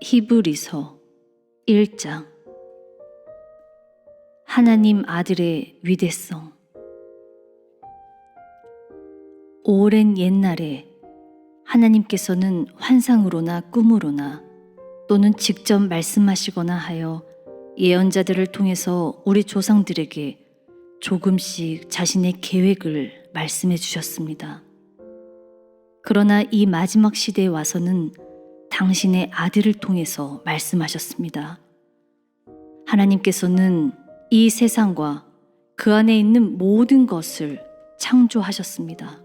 히브리서 1장. 하나님 아들의 위대성. 오랜 옛날에 하나님께서는 환상으로나 꿈으로나 또는 직접 말씀하시거나 하여 예언자들을 통해서 우리 조상들에게 조금씩 자신의 계획을 말씀해 주셨습니다. 그러나 이 마지막 시대에 와서는 당신의 아들을 통해서 말씀하셨습니다. 하나님께서는 이 세상과 그 안에 있는 모든 것을 창조하셨습니다.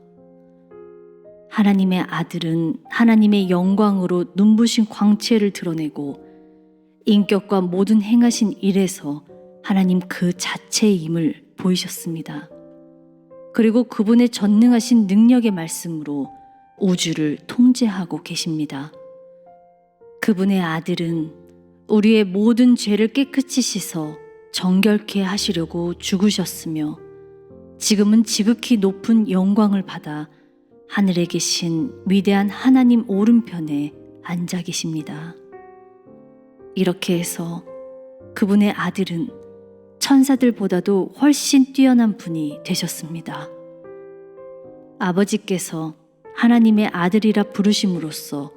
하나님의 아들은 하나님의 영광으로 눈부신 광채를 드러내고 인격과 모든 행하신 일에서 하나님 그 자체임을 보이셨습니다. 그리고 그분의 전능하신 능력의 말씀으로 우주를 통제하고 계십니다. 그분의 아들은 우리의 모든 죄를 깨끗이 씻어 정결케 하시려고 죽으셨으며 지금은 지극히 높은 영광을 받아 하늘에 계신 위대한 하나님 오른편에 앉아 계십니다. 이렇게 해서 그분의 아들은 천사들보다도 훨씬 뛰어난 분이 되셨습니다. 아버지께서 하나님의 아들이라 부르심으로써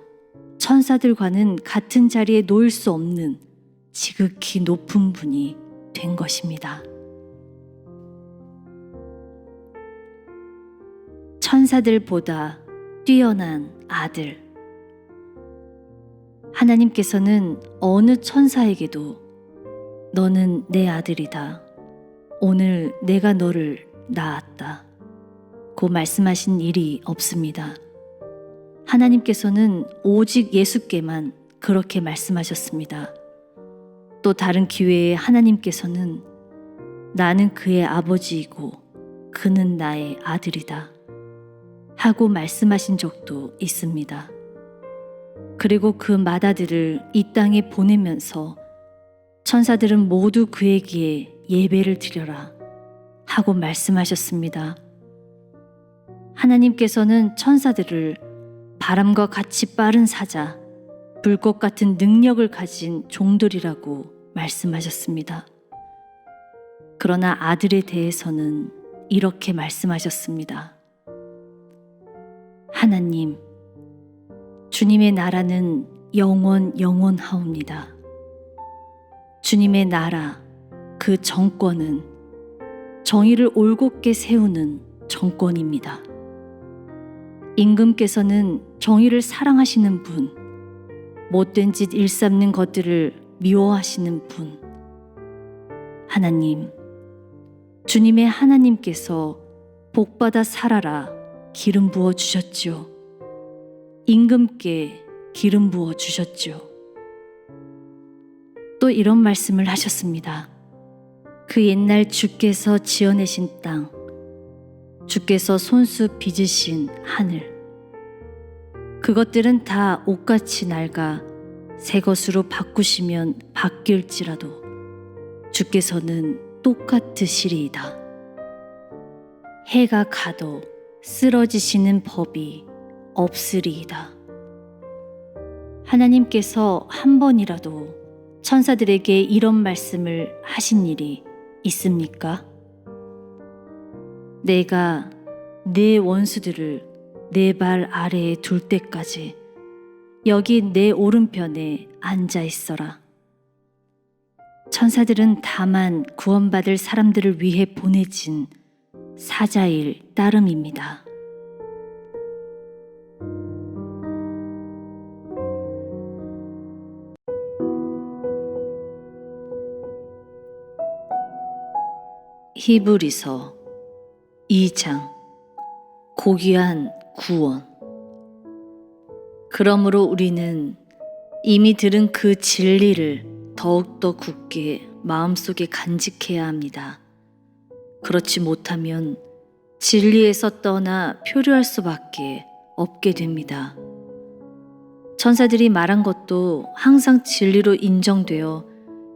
천사들과는 같은 자리에 놓일 수 없는 지극히 높은 분이 된 것입니다. 천사들보다 뛰어난 아들. 하나님께서는 어느 천사에게도 너는 내 아들이다. 오늘 내가 너를 낳았다. 고 말씀하신 일이 없습니다. 하나님께서는 오직 예수께만 그렇게 말씀하셨습니다. 또 다른 기회에 하나님께서는 나는 그의 아버지이고 그는 나의 아들이다 하고 말씀하신 적도 있습니다. 그리고 그 맏아들을 이 땅에 보내면서 천사들은 모두 그에게 예배를 드려라 하고 말씀하셨습니다. 하나님께서는 천사들을 바람과 같이 빠른 사자, 불꽃 같은 능력을 가진 종들이라고 말씀하셨습니다. 그러나 아들에 대해서는 이렇게 말씀하셨습니다. 하나님, 주님의 나라는 영원하옵니다. 주님의 나라, 그 정권은 정의를 올곧게 세우는 정권입니다. 임금께서는 정의를 사랑하시는 분, 못된 짓 일삼는 것들을 미워하시는 분. 하나님, 주님의 하나님께서 복받아 살아라 기름 부어 주셨지요. 임금께 기름 부어 주셨지요. 또 이런 말씀을 하셨습니다. 그 옛날 주께서 지어내신 땅, 주께서 손수 빚으신 하늘, 그것들은 다 옷같이 낡아 새 것으로 바꾸시면 바뀔지라도 주께서는 똑같으시리이다. 해가 가도 쓰러지시는 법이 없으리이다. 하나님께서 한 번이라도 천사들에게 이런 말씀을 하신 일이 있습니까? 내가 내 원수들을 내 발 아래에 둘 때까지 여기 내 오른편에 앉아 있어라. 천사들은 다만 구원받을 사람들을 위해 보내진 사자일 따름입니다. 히브리서 2장. 고귀한 구원. 그러므로 우리는 이미 들은 그 진리를 더욱더 굳게 마음속에 간직해야 합니다. 그렇지 못하면 진리에서 떠나 표류할 수밖에 없게 됩니다. 천사들이 말한 것도 항상 진리로 인정되어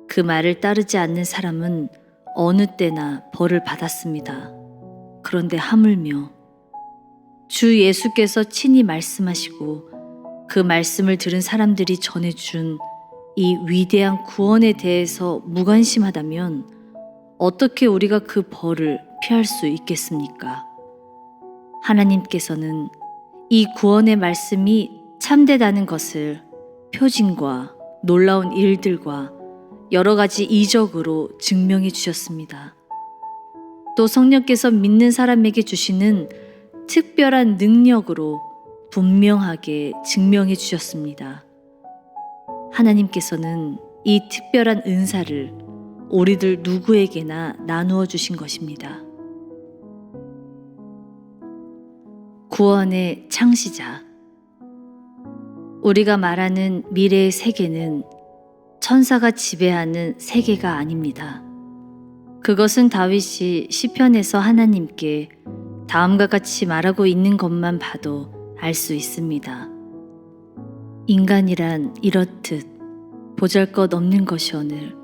그 말을 따르지 않는 사람은 어느 때나 벌을 받았습니다. 그런데 하물며 주 예수께서 친히 말씀하시고 그 말씀을 들은 사람들이 전해준 이 위대한 구원에 대해서 무관심하다면 어떻게 우리가 그 벌을 피할 수 있겠습니까? 하나님께서는 이 구원의 말씀이 참되다는 것을 표징과 놀라운 일들과 여러 가지 이적으로 증명해 주셨습니다. 또 성령께서 믿는 사람에게 주시는 특별한 능력으로 분명하게 증명해 주셨습니다. 하나님께서는 이 특별한 은사를 우리들 누구에게나 나누어 주신 것입니다. 구원의 창시자. 우리가 말하는 미래의 세계는 천사가 지배하는 세계가 아닙니다. 그것은 다윗이 시편에서 하나님께 다음과 같이 말하고 있는 것만 봐도 알 수 있습니다. 인간이란 이렇듯 보잘것없는 것이오늘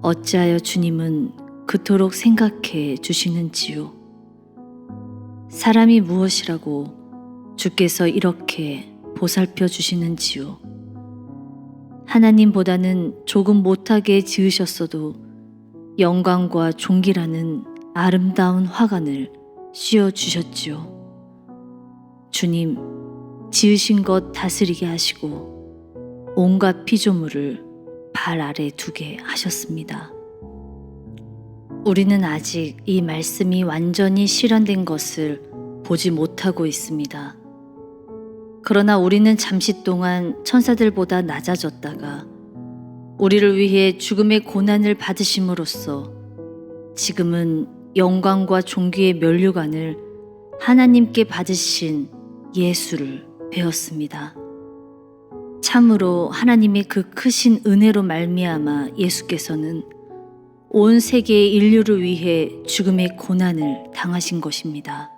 어찌하여 주님은 그토록 생각해 주시는지요. 사람이 무엇이라고 주께서 이렇게 보살펴 주시는지요. 하나님보다는 조금 못하게 지으셨어도 영광과 존귀라는 아름다운 화관을 씌워 주셨지요. 주님, 지으신 것 다스리게 하시고 온갖 피조물을 발 아래 두게 하셨습니다. 우리는 아직 이 말씀이 완전히 실현된 것을 보지 못하고 있습니다. 그러나 우리는 잠시 동안 천사들보다 낮아졌다가 우리를 위해 죽음의 고난을 받으심으로써 지금은 영광과 존귀의 면류관을 하나님께 받으신 예수를 배웠습니다. 참으로 하나님의 그 크신 은혜로 말미암아 예수께서는 온 세계의 인류를 위해 죽음의 고난을 당하신 것입니다.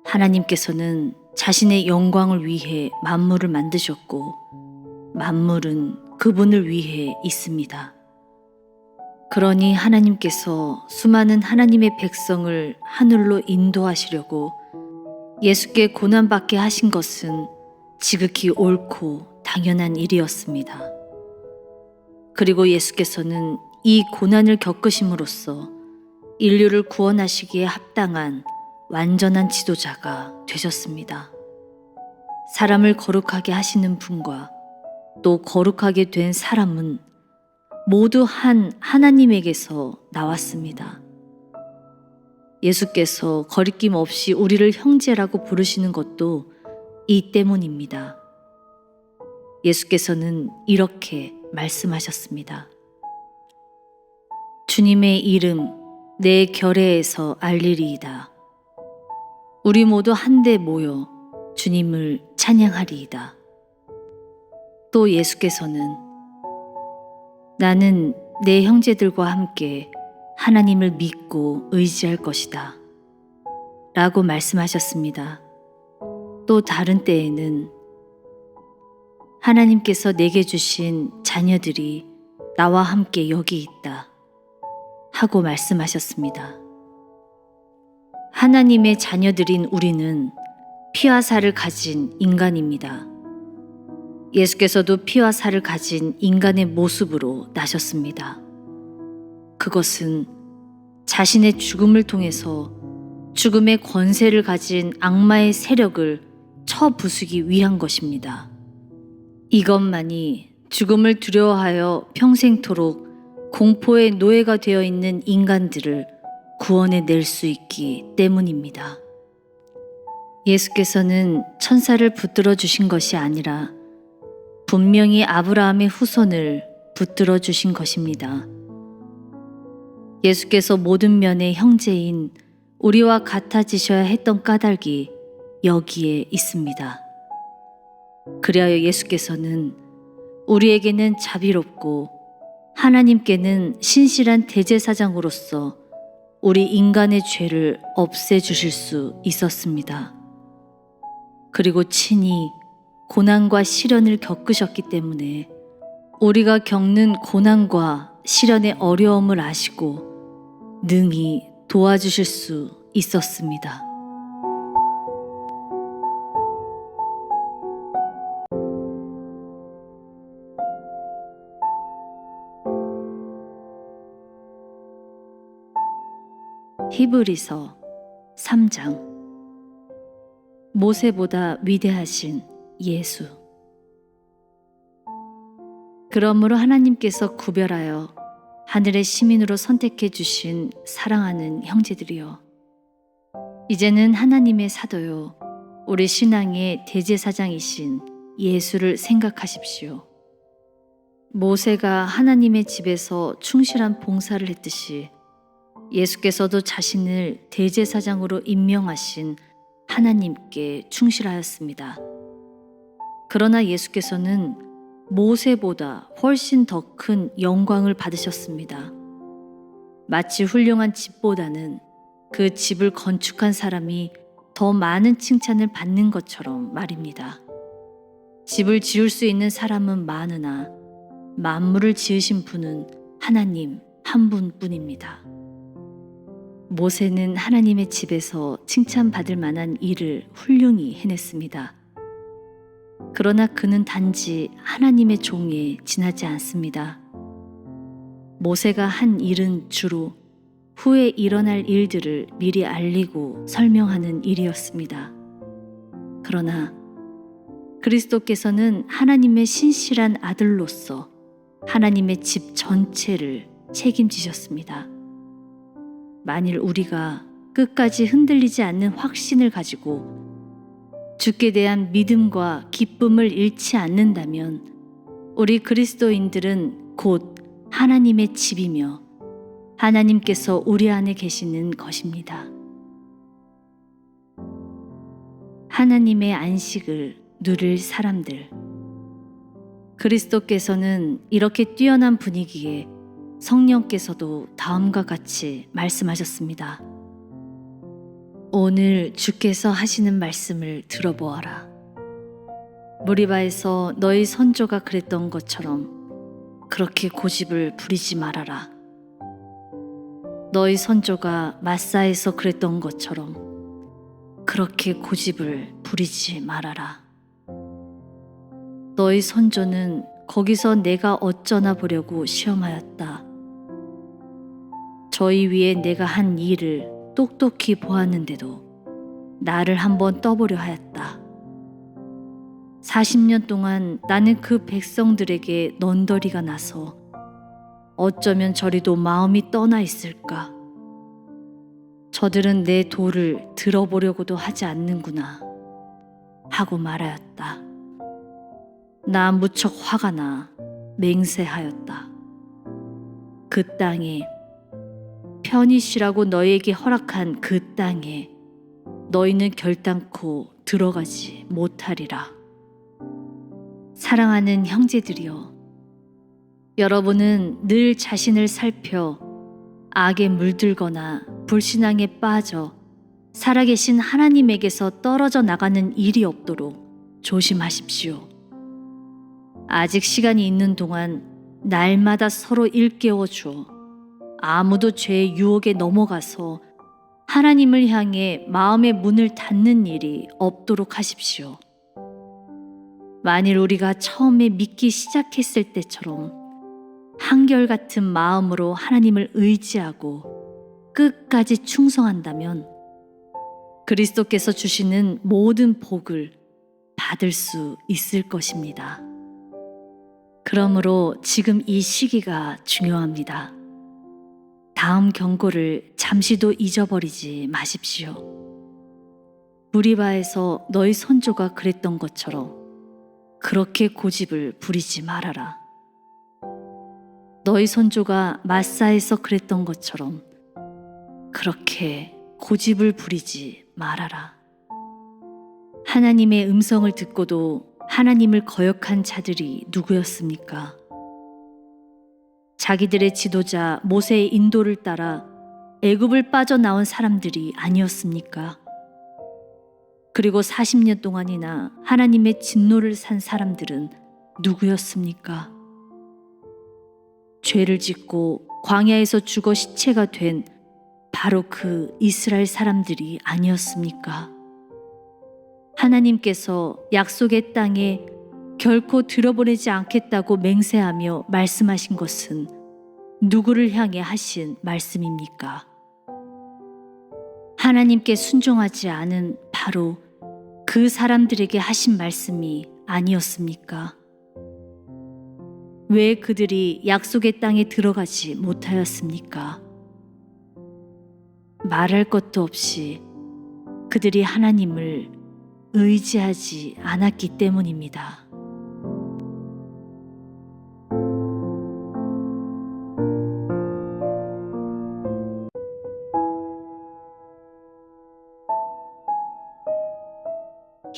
하나님께서는 자신의 영광을 위해 만물을 만드셨고 만물은 그분을 위해 있습니다. 그러니 하나님께서 수많은 하나님의 백성을 하늘로 인도하시려고 예수께 고난받게 하신 것은 지극히 옳고 당연한 일이었습니다. 그리고 예수께서는 이 고난을 겪으심으로써 인류를 구원하시기에 합당한 완전한 지도자가 되셨습니다. 사람을 거룩하게 하시는 분과 또 거룩하게 된 사람은 모두 한 하나님에게서 나왔습니다. 예수께서 거리낌 없이 우리를 형제라고 부르시는 것도 이 때문입니다. 예수께서는 이렇게 말씀하셨습니다. 주님의 이름 내 결애에서 알리리이다. 우리 모두 한데 모여 주님을 찬양하리이다. 또 예수께서는 나는 내 형제들과 함께 하나님을 믿고 의지할 것이다 라고 말씀하셨습니다. 또 다른 때에는 하나님께서 내게 주신 자녀들이 나와 함께 여기 있다 하고 말씀하셨습니다. 하나님의 자녀들인 우리는 피와 살을 가진 인간입니다. 예수께서도 피와 살을 가진 인간의 모습으로 나셨습니다. 그것은 자신의 죽음을 통해서 죽음의 권세를 가진 악마의 세력을 쳐부수기 위한 것입니다. 이것만이 죽음을 두려워하여 평생토록 공포의 노예가 되어 있는 인간들을 구원해 낼 수 있기 때문입니다. 예수께서는 천사를 붙들어 주신 것이 아니라 분명히 아브라함의 후손을 붙들어 주신 것입니다. 예수께서 모든 면의 형제인 우리와 같아지셔야 했던 까닭이 여기에 있습니다. 그리하여 예수께서는 우리에게는 자비롭고 하나님께는 신실한 대제사장으로서 우리 인간의 죄를 없애주실 수 있었습니다. 그리고 친히 고난과 시련을 겪으셨기 때문에 우리가 겪는 고난과 시련의 어려움을 아시고 능히 도와주실 수 있었습니다. 히브리서 3장. 모세보다 위대하신 예수. 그러므로 하나님께서 구별하여 하늘의 시민으로 선택해 주신 사랑하는 형제들이여, 이제는 하나님의 사도요 우리 신앙의 대제사장이신 예수를 생각하십시오. 모세가 하나님의 집에서 충실한 봉사를 했듯이 예수께서도 자신을 대제사장으로 임명하신 하나님께 충실하였습니다. 그러나 예수께서는 모세보다 훨씬 더 큰 영광을 받으셨습니다. 마치 훌륭한 집보다는 그 집을 건축한 사람이 더 많은 칭찬을 받는 것처럼 말입니다. 집을 지을 수 있는 사람은 많으나 만물을 지으신 분은 하나님 한 분뿐입니다. 모세는 하나님의 집에서 칭찬받을 만한 일을 훌륭히 해냈습니다. 그러나 그는 단지 하나님의 종에 지나지 않습니다. 모세가 한 일은 주로 후에 일어날 일들을 미리 알리고 설명하는 일이었습니다. 그러나 그리스도께서는 하나님의 신실한 아들로서 하나님의 집 전체를 책임지셨습니다. 만일 우리가 끝까지 흔들리지 않는 확신을 가지고 주께 대한 믿음과 기쁨을 잃지 않는다면 우리 그리스도인들은 곧 하나님의 집이며 하나님께서 우리 안에 계시는 것입니다. 하나님의 안식을 누릴 사람들. 그리스도께서는 이렇게 뛰어난 분위기에 성령께서도 다음과 같이 말씀하셨습니다. 오늘 주께서 하시는 말씀을 들어보아라. 무리바에서 너희 선조가 그랬던 것처럼 그렇게 고집을 부리지 말아라. 너희 선조가 마사에서 그랬던 것처럼 그렇게 고집을 부리지 말아라. 너희 선조는 거기서 내가 어쩌나 보려고 시험하였다. 저희 위에 내가 한 일을 똑똑히 보았는데도 나를 한번 떠보려 하였다. 40년 동안 나는 그 백성들에게 넌더리가 나서 어쩌면 저리도 마음이 떠나 있을까. 저들은 내 도를 들어보려고도 하지 않는구나 하고 말하였다. 나 무척 화가 나 맹세하였다. 그 땅에 편히 쉬라고 너희에게 허락한 그 땅에 너희는 결단코 들어가지 못하리라. 사랑하는 형제들이여, 여러분은 늘 자신을 살펴 악에 물들거나 불신앙에 빠져 살아계신 하나님에게서 떨어져 나가는 일이 없도록 조심하십시오. 아직 시간이 있는 동안 날마다 서로 일깨워 주어 아무도 죄의 유혹에 넘어가서 하나님을 향해 마음의 문을 닫는 일이 없도록 하십시오. 만일 우리가 처음에 믿기 시작했을 때처럼 한결같은 마음으로 하나님을 의지하고 끝까지 충성한다면 그리스도께서 주시는 모든 복을 받을 수 있을 것입니다. 그러므로 지금 이 시기가 중요합니다. 다음 경고를 잠시도 잊어버리지 마십시오. 무리바에서 너희 선조가 그랬던 것처럼 그렇게 고집을 부리지 말아라. 너희 선조가 마사에서 그랬던 것처럼 그렇게 고집을 부리지 말아라. 하나님의 음성을 듣고도 하나님을 거역한 자들이 누구였습니까? 자기들의 지도자 모세의 인도를 따라 애굽을 빠져나온 사람들이 아니었습니까? 그리고 40년 동안이나 하나님의 진노를 산 사람들은 누구였습니까? 죄를 짓고 광야에서 죽어 시체가 된 바로 그 이스라엘 사람들이 아니었습니까? 하나님께서 약속의 땅에 결코 들어보내지 않겠다고 맹세하며 말씀하신 것은 누구를 향해 하신 말씀입니까? 하나님께 순종하지 않은 바로 그 사람들에게 하신 말씀이 아니었습니까? 왜 그들이 약속의 땅에 들어가지 못하였습니까? 말할 것도 없이 그들이 하나님을 의지하지 않았기 때문입니다.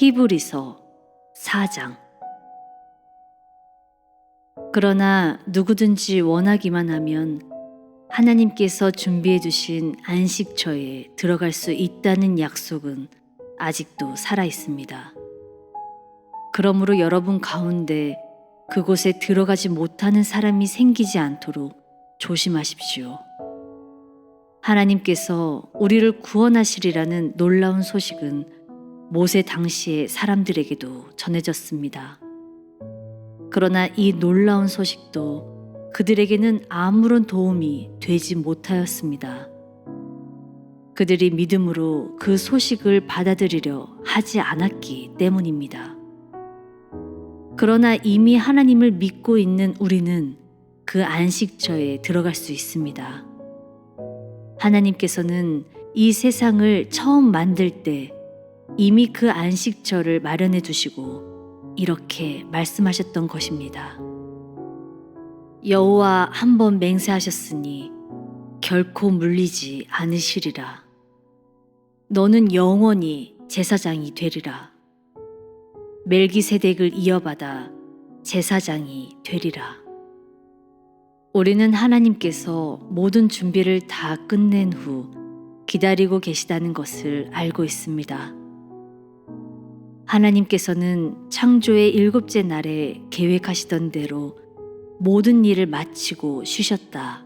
히브리서 4장. 그러나 누구든지 원하기만 하면 하나님께서 준비해 두신 안식처에 들어갈 수 있다는 약속은 아직도 살아 있습니다. 그러므로 여러분 가운데 그곳에 들어가지 못하는 사람이 생기지 않도록 조심하십시오. 하나님께서 우리를 구원하시리라는 놀라운 소식은 모세 당시의 사람들에게도 전해졌습니다. 그러나 이 놀라운 소식도 그들에게는 아무런 도움이 되지 못하였습니다. 그들이 믿음으로 그 소식을 받아들이려 하지 않았기 때문입니다. 그러나 이미 하나님을 믿고 있는 우리는 그 안식처에 들어갈 수 있습니다. 하나님께서는 이 세상을 처음 만들 때 이미 그 안식처를 마련해 두시고 이렇게 말씀하셨던 것입니다. 여호와 한 번 맹세하셨으니 결코 물리지 않으시리라. 너는 영원히 제사장이 되리라. 멜기세덱을 이어받아 제사장이 되리라. 우리는 하나님께서 모든 준비를 다 끝낸 후 기다리고 계시다는 것을 알고 있습니다. 하나님께서는 창조의 7째 날에 계획하시던 대로 모든 일을 마치고 쉬셨다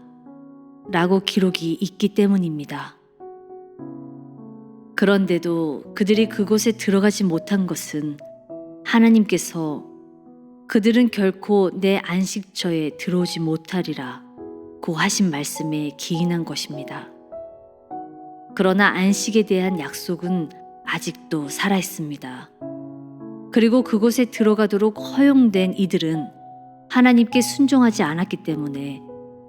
라고 기록이 있기 때문입니다. 그런데도 그들이 그곳에 들어가지 못한 것은 하나님께서 그들은 결코 내 안식처에 들어오지 못하리라 고 하신 말씀에 기인한 것입니다. 그러나 안식에 대한 약속은 아직도 살아있습니다. 그리고 그곳에 들어가도록 허용된 이들은 하나님께 순종하지 않았기 때문에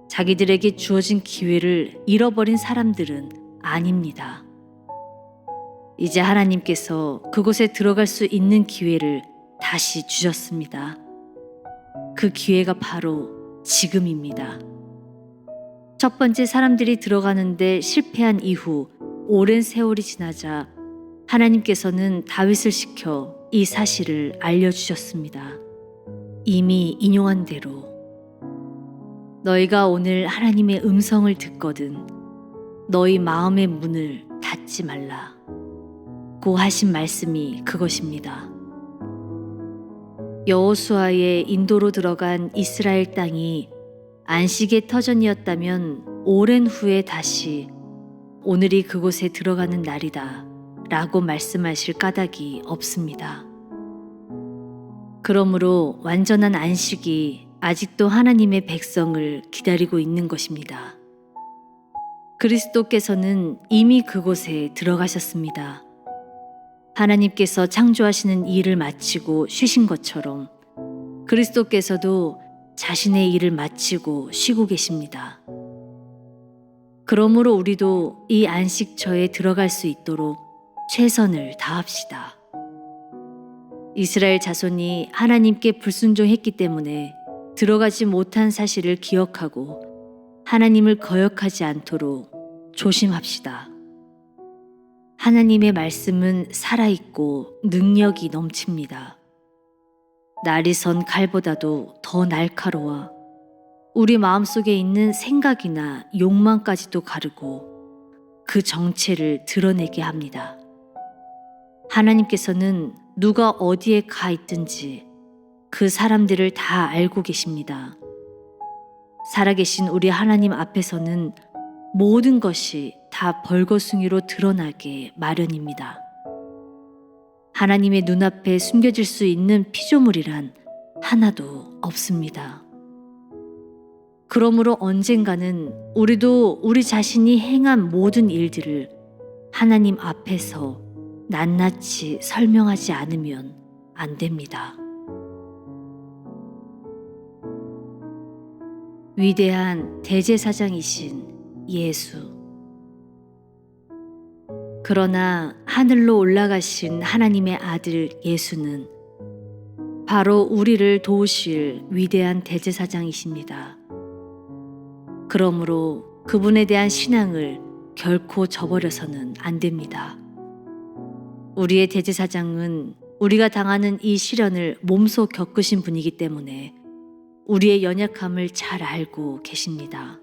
자기들에게 주어진 기회를 잃어버린 사람들은 아닙니다. 이제 하나님께서 그곳에 들어갈 수 있는 기회를 다시 주셨습니다. 그 기회가 바로 지금입니다. 첫 번째 사람들이 들어가는데 실패한 이후 오랜 세월이 지나자 하나님께서는 다윗을 시켜 이 사실을 알려주셨습니다. 이미 인용한 대로 너희가 오늘 하나님의 음성을 듣거든 너희 마음의 문을 닫지 말라 고 하신 말씀이 그것입니다. 여호수아의 인도로 들어간 이스라엘 땅이 안식의 터전이었다면 오랜 후에 다시 오늘이 그곳에 들어가는 날이다 라고 말씀하실 까닭이 없습니다. 그러므로 완전한 안식이 아직도 하나님의 백성을 기다리고 있는 것입니다. 그리스도께서는 이미 그곳에 들어가셨습니다. 하나님께서 창조하시는 일을 마치고 쉬신 것처럼 그리스도께서도 자신의 일을 마치고 쉬고 계십니다. 그러므로 우리도 이 안식처에 들어갈 수 있도록 최선을 다합시다. 이스라엘 자손이 하나님께 불순종했기 때문에 들어가지 못한 사실을 기억하고 하나님을 거역하지 않도록 조심합시다. 하나님의 말씀은 살아있고 능력이 넘칩니다. 날이 선 칼보다도 더 날카로워 우리 마음속에 있는 생각이나 욕망까지도 가르고 그 정체를 드러내게 합니다. 하나님께서는 누가 어디에 가 있든지 그 사람들을 다 알고 계십니다. 살아계신 우리 하나님 앞에서는 모든 것이 다 벌거숭이로 드러나게 마련입니다. 하나님의 눈앞에 숨겨질 수 있는 피조물이란 하나도 없습니다. 그러므로 언젠가는 우리도 우리 자신이 행한 모든 일들을 하나님 앞에서 낱낱이 설명하지 않으면 안 됩니다. 위대한 대제사장이신 예수. 그러나 하늘로 올라가신 하나님의 아들 예수는 바로 우리를 도우실 위대한 대제사장이십니다. 그러므로 그분에 대한 신앙을 결코 저버려서는 안 됩니다. 우리의 대제사장은 우리가 당하는 이 시련을 몸소 겪으신 분이기 때문에 우리의 연약함을 잘 알고 계십니다.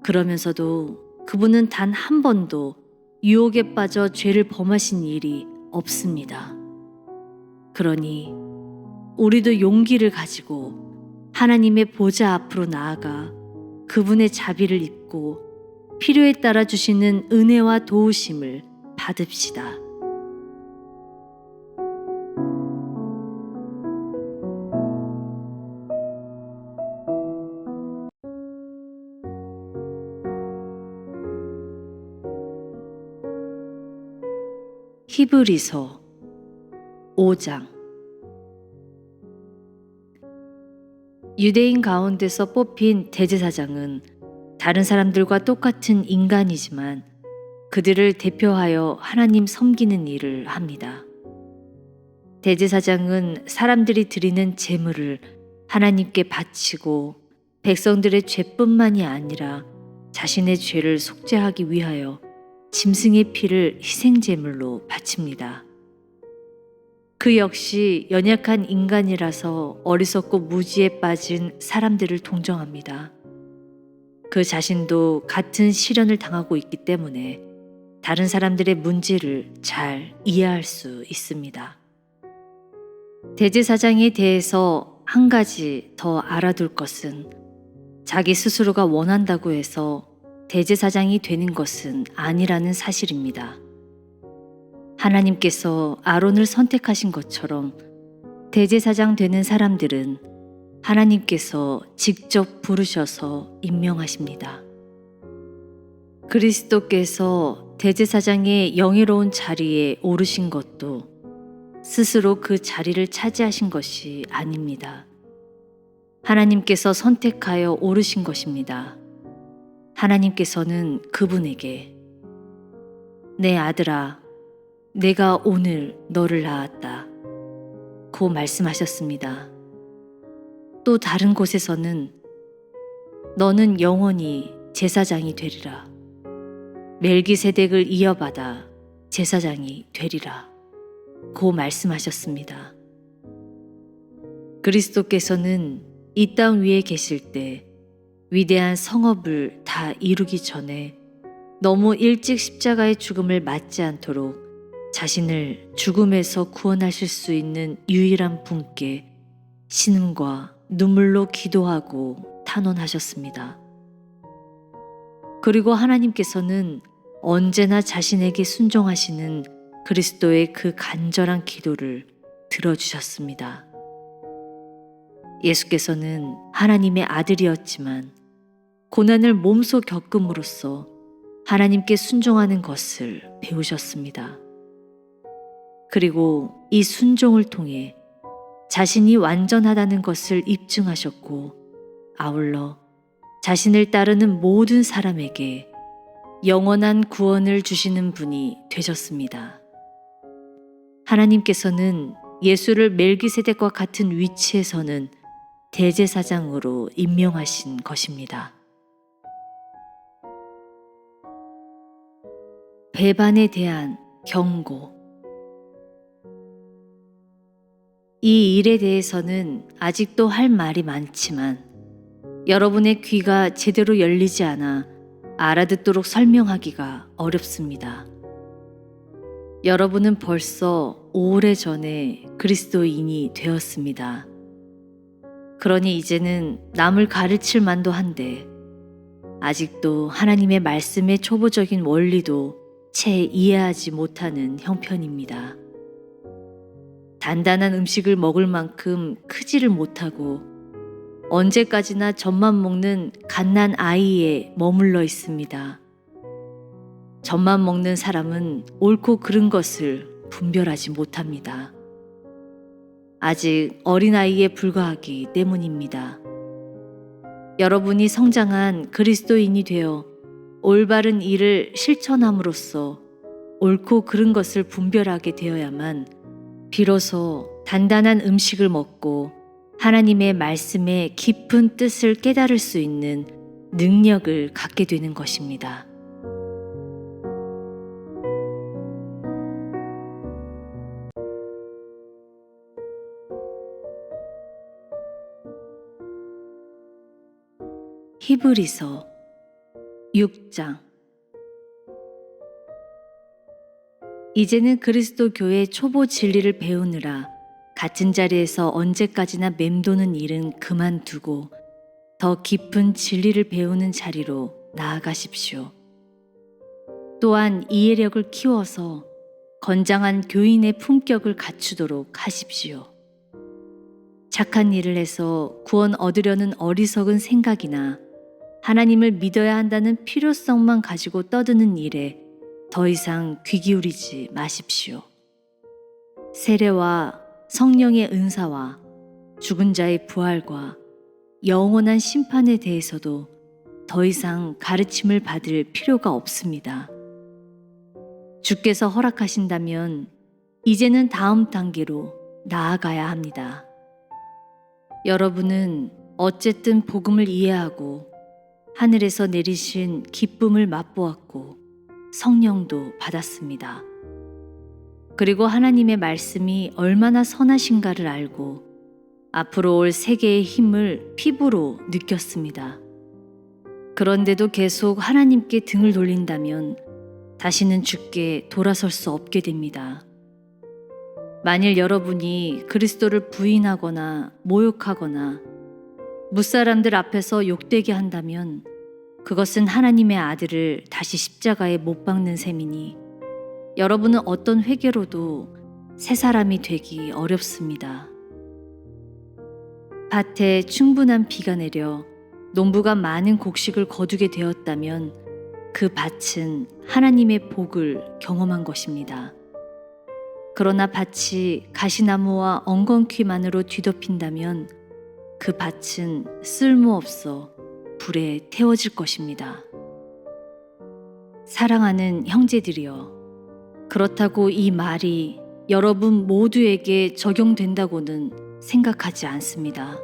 그러면서도 그분은 단 한 번도 유혹에 빠져 죄를 범하신 일이 없습니다. 그러니 우리도 용기를 가지고 하나님의 보좌 앞으로 나아가 그분의 자비를 입고 필요에 따라 주시는 은혜와 도우심을 받읍시다. 히브리서 5장. 유대인 가운데서 뽑힌 대제사장은 다른 사람들과 똑같은 인간이지만 그들을 대표하여 하나님 섬기는 일을 합니다. 대제사장은 사람들이 드리는 제물을 하나님께 바치고 백성들의 죄뿐만이 아니라 자신의 죄를 속죄하기 위하여 짐승의 피를 희생제물로 바칩니다. 그 역시 연약한 인간이라서 어리석고 무지에 빠진 사람들을 동정합니다. 그 자신도 같은 시련을 당하고 있기 때문에 다른 사람들의 문제를 잘 이해할 수 있습니다. 대제사장에 대해서 한 가지 더 알아둘 것은 자기 스스로가 원한다고 해서 대제사장이 되는 것은 아니라는 사실입니다. 하나님께서 아론을 선택하신 것처럼 대제사장 되는 사람들은 하나님께서 직접 부르셔서 임명하십니다. 그리스도께서 대제사장의 영예로운 자리에 오르신 것도 스스로 그 자리를 차지하신 것이 아닙니다. 하나님께서 선택하여 오르신 것입니다. 하나님께서는 그분에게 내 아들아, 내가 오늘 너를 낳았다 고 말씀하셨습니다. 또 다른 곳에서는 너는 영원히 제사장이 되리라. 멜기세덱을 이어받아 제사장이 되리라 고 말씀하셨습니다. 그리스도께서는 이 땅 위에 계실 때 위대한 성업을 다 이루기 전에 너무 일찍 십자가의 죽음을 맞지 않도록 자신을 죽음에서 구원하실 수 있는 유일한 분께 신음과 눈물로 기도하고 탄원하셨습니다. 그리고 하나님께서는 언제나 자신에게 순종하시는 그리스도의 그 간절한 기도를 들어주셨습니다. 예수께서는 하나님의 아들이었지만 고난을 몸소 겪음으로써 하나님께 순종하는 것을 배우셨습니다. 그리고 이 순종을 통해 자신이 완전하다는 것을 입증하셨고 아울러 자신을 따르는 모든 사람에게 영원한 구원을 주시는 분이 되셨습니다. 하나님께서는 예수를 멜기세덱과 같은 위치에서는 대제사장으로 임명하신 것입니다. 배반에 대한 경고. 이 일에 대해서는 아직도 할 말이 많지만 여러분의 귀가 제대로 열리지 않아 알아듣도록 설명하기가 어렵습니다. 여러분은 벌써 오래전에 그리스도인이 되었습니다. 그러니 이제는 남을 가르칠 만도 한데 아직도 하나님의 말씀의 초보적인 원리도 채 이해하지 못하는 형편입니다. 단단한 음식을 먹을 만큼 크지를 못하고 언제까지나 젖만 먹는 갓난 아이에 머물러 있습니다. 젖만 먹는 사람은 옳고 그른 것을 분별하지 못합니다. 아직 어린아이에 불과하기 때문입니다. 여러분이 성장한 그리스도인이 되어 올바른 일을 실천함으로써 옳고 그른 것을 분별하게 되어야만 비로소 단단한 음식을 먹고 하나님의 말씀의 깊은 뜻을 깨달을 수 있는 능력을 갖게 되는 것입니다. 히브리서 6장. 이제는 그리스도 교회 초보 진리를 배우느라 같은 자리에서 언제까지나 맴도는 일은 그만두고 더 깊은 진리를 배우는 자리로 나아가십시오. 또한 이해력을 키워서 건장한 교인의 품격을 갖추도록 하십시오. 착한 일을 해서 구원 얻으려는 어리석은 생각이나 하나님을 믿어야 한다는 필요성만 가지고 떠드는 일에 더 이상 귀 기울이지 마십시오. 세례와 성령의 은사와 죽은 자의 부활과 영원한 심판에 대해서도 더 이상 가르침을 받을 필요가 없습니다. 주께서 허락하신다면 이제는 다음 단계로 나아가야 합니다. 여러분은 어쨌든 복음을 이해하고 하늘에서 내리신 기쁨을 맛보았고 성령도 받았습니다. 그리고 하나님의 말씀이 얼마나 선하신가를 알고 앞으로 올 세계의 힘을 피부로 느꼈습니다. 그런데도 계속 하나님께 등을 돌린다면 다시는 주께 돌아설 수 없게 됩니다. 만일 여러분이 그리스도를 부인하거나 모욕하거나 무사람들 앞에서 욕되게 한다면 그것은 하나님의 아들을 다시 십자가에 못 박는 셈이니 여러분은 어떤 회개로도 새 사람이 되기 어렵습니다. 밭에 충분한 비가 내려 농부가 많은 곡식을 거두게 되었다면 그 밭은 하나님의 복을 경험한 것입니다. 그러나 밭이 가시나무와 엉겅퀴만으로 뒤덮인다면 그 밭은 쓸모없어 불에 태워질 것입니다. 사랑하는 형제들이여, 그렇다고 이 말이 여러분 모두에게 적용된다고는 생각하지 않습니다.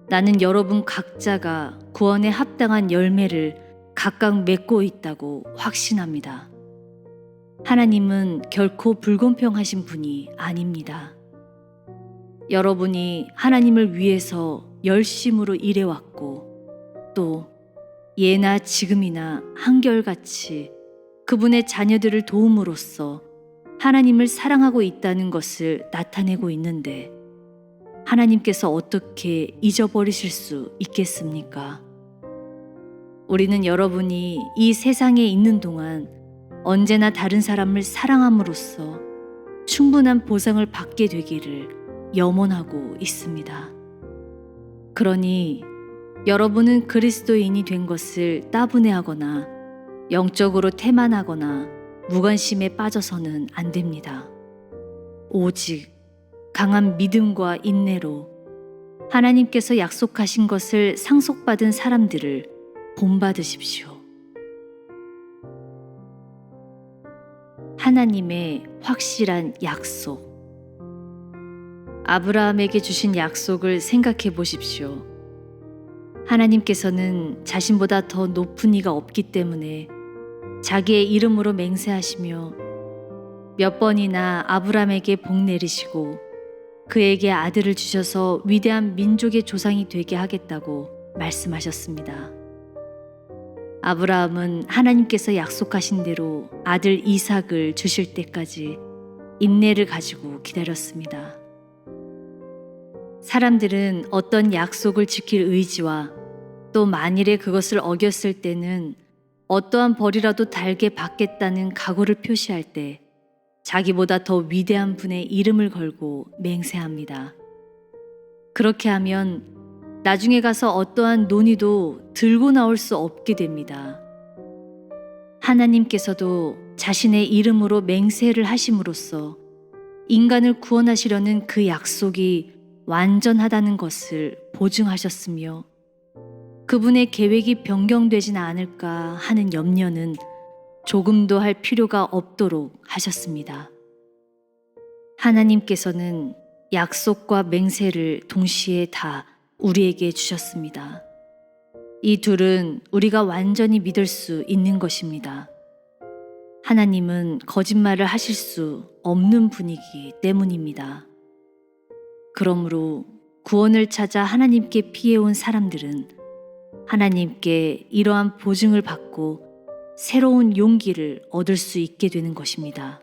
나는 여러분 각자가 구원에 합당한 열매를 각각 맺고 있다고 확신합니다. 하나님은 결코 불공평하신 분이 아닙니다. 여러분이 하나님을 위해서 열심으로 일해왔고 또 예나 지금이나 한결같이 그분의 자녀들을 도움으로써 하나님을 사랑하고 있다는 것을 나타내고 있는데 하나님께서 어떻게 잊어버리실 수 있겠습니까? 우리는 여러분이 이 세상에 있는 동안 언제나 다른 사람을 사랑함으로써 충분한 보상을 받게 되기를 염원하고 있습니다. 그러니 여러분은 그리스도인이 된 것을 따분해하거나 영적으로 태만하거나 무관심에 빠져서는 안 됩니다. 오직 강한 믿음과 인내로 하나님께서 약속하신 것을 상속받은 사람들을 본받으십시오. 하나님의 확실한 약속. 아브라함에게 주신 약속을 생각해 보십시오. 하나님께서는 자신보다 더 높은 이가 없기 때문에 자기의 이름으로 맹세하시며 몇 번이나 아브라함에게 복 내리시고 그에게 아들을 주셔서 위대한 민족의 조상이 되게 하겠다고 말씀하셨습니다. 아브라함은 하나님께서 약속하신 대로 아들 이삭을 주실 때까지 인내를 가지고 기다렸습니다. 사람들은 어떤 약속을 지킬 의지와 또 만일에 그것을 어겼을 때는 어떠한 벌이라도 달게 받겠다는 각오를 표시할 때 자기보다 더 위대한 분의 이름을 걸고 맹세합니다. 그렇게 하면 나중에 가서 어떠한 논의도 들고 나올 수 없게 됩니다. 하나님께서도 자신의 이름으로 맹세를 하심으로써 인간을 구원하시려는 그 약속이 완전하다는 것을 보증하셨으며 그분의 계획이 변경되진 않을까 하는 염려는 조금도 할 필요가 없도록 하셨습니다. 하나님께서는 약속과 맹세를 동시에 다 우리에게 주셨습니다. 이 둘은 우리가 완전히 믿을 수 있는 것입니다. 하나님은 거짓말을 하실 수 없는 분이기 때문입니다. 그러므로 구원을 찾아 하나님께 피해온 사람들은 하나님께 이러한 보증을 받고 새로운 용기를 얻을 수 있게 되는 것입니다.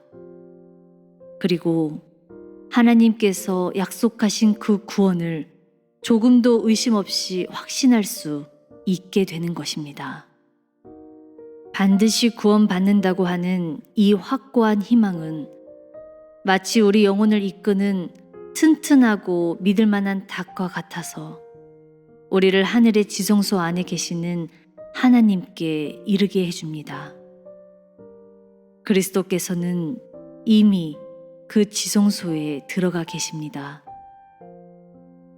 그리고 하나님께서 약속하신 그 구원을 조금도 의심 없이 확신할 수 있게 되는 것입니다. 반드시 구원받는다고 하는 이 확고한 희망은 마치 우리 영혼을 이끄는 튼튼하고 믿을 만한 닭과 같아서 우리를 하늘의 지성소 안에 계시는 하나님께 이르게 해줍니다. 그리스도께서는 이미 그 지성소에 들어가 계십니다.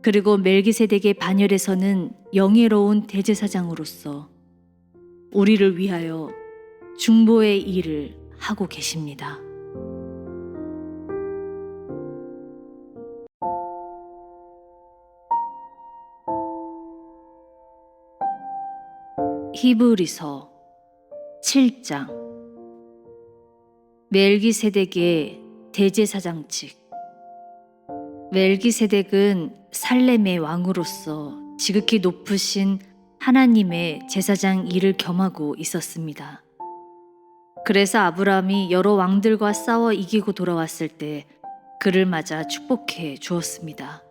그리고 멜기세덱의 반열에서는 영예로운 대제사장으로서 우리를 위하여 중보의 일을 하고 계십니다. 히브리서 7장. 멜기세덱의 대제사장직. 멜기세덱은 살렘의 왕으로서 지극히 높으신 하나님의 제사장 일을 겸하고 있었습니다. 그래서 아브라함이 여러 왕들과 싸워 이기고 돌아왔을 때 그를 맞아 축복해 주었습니다.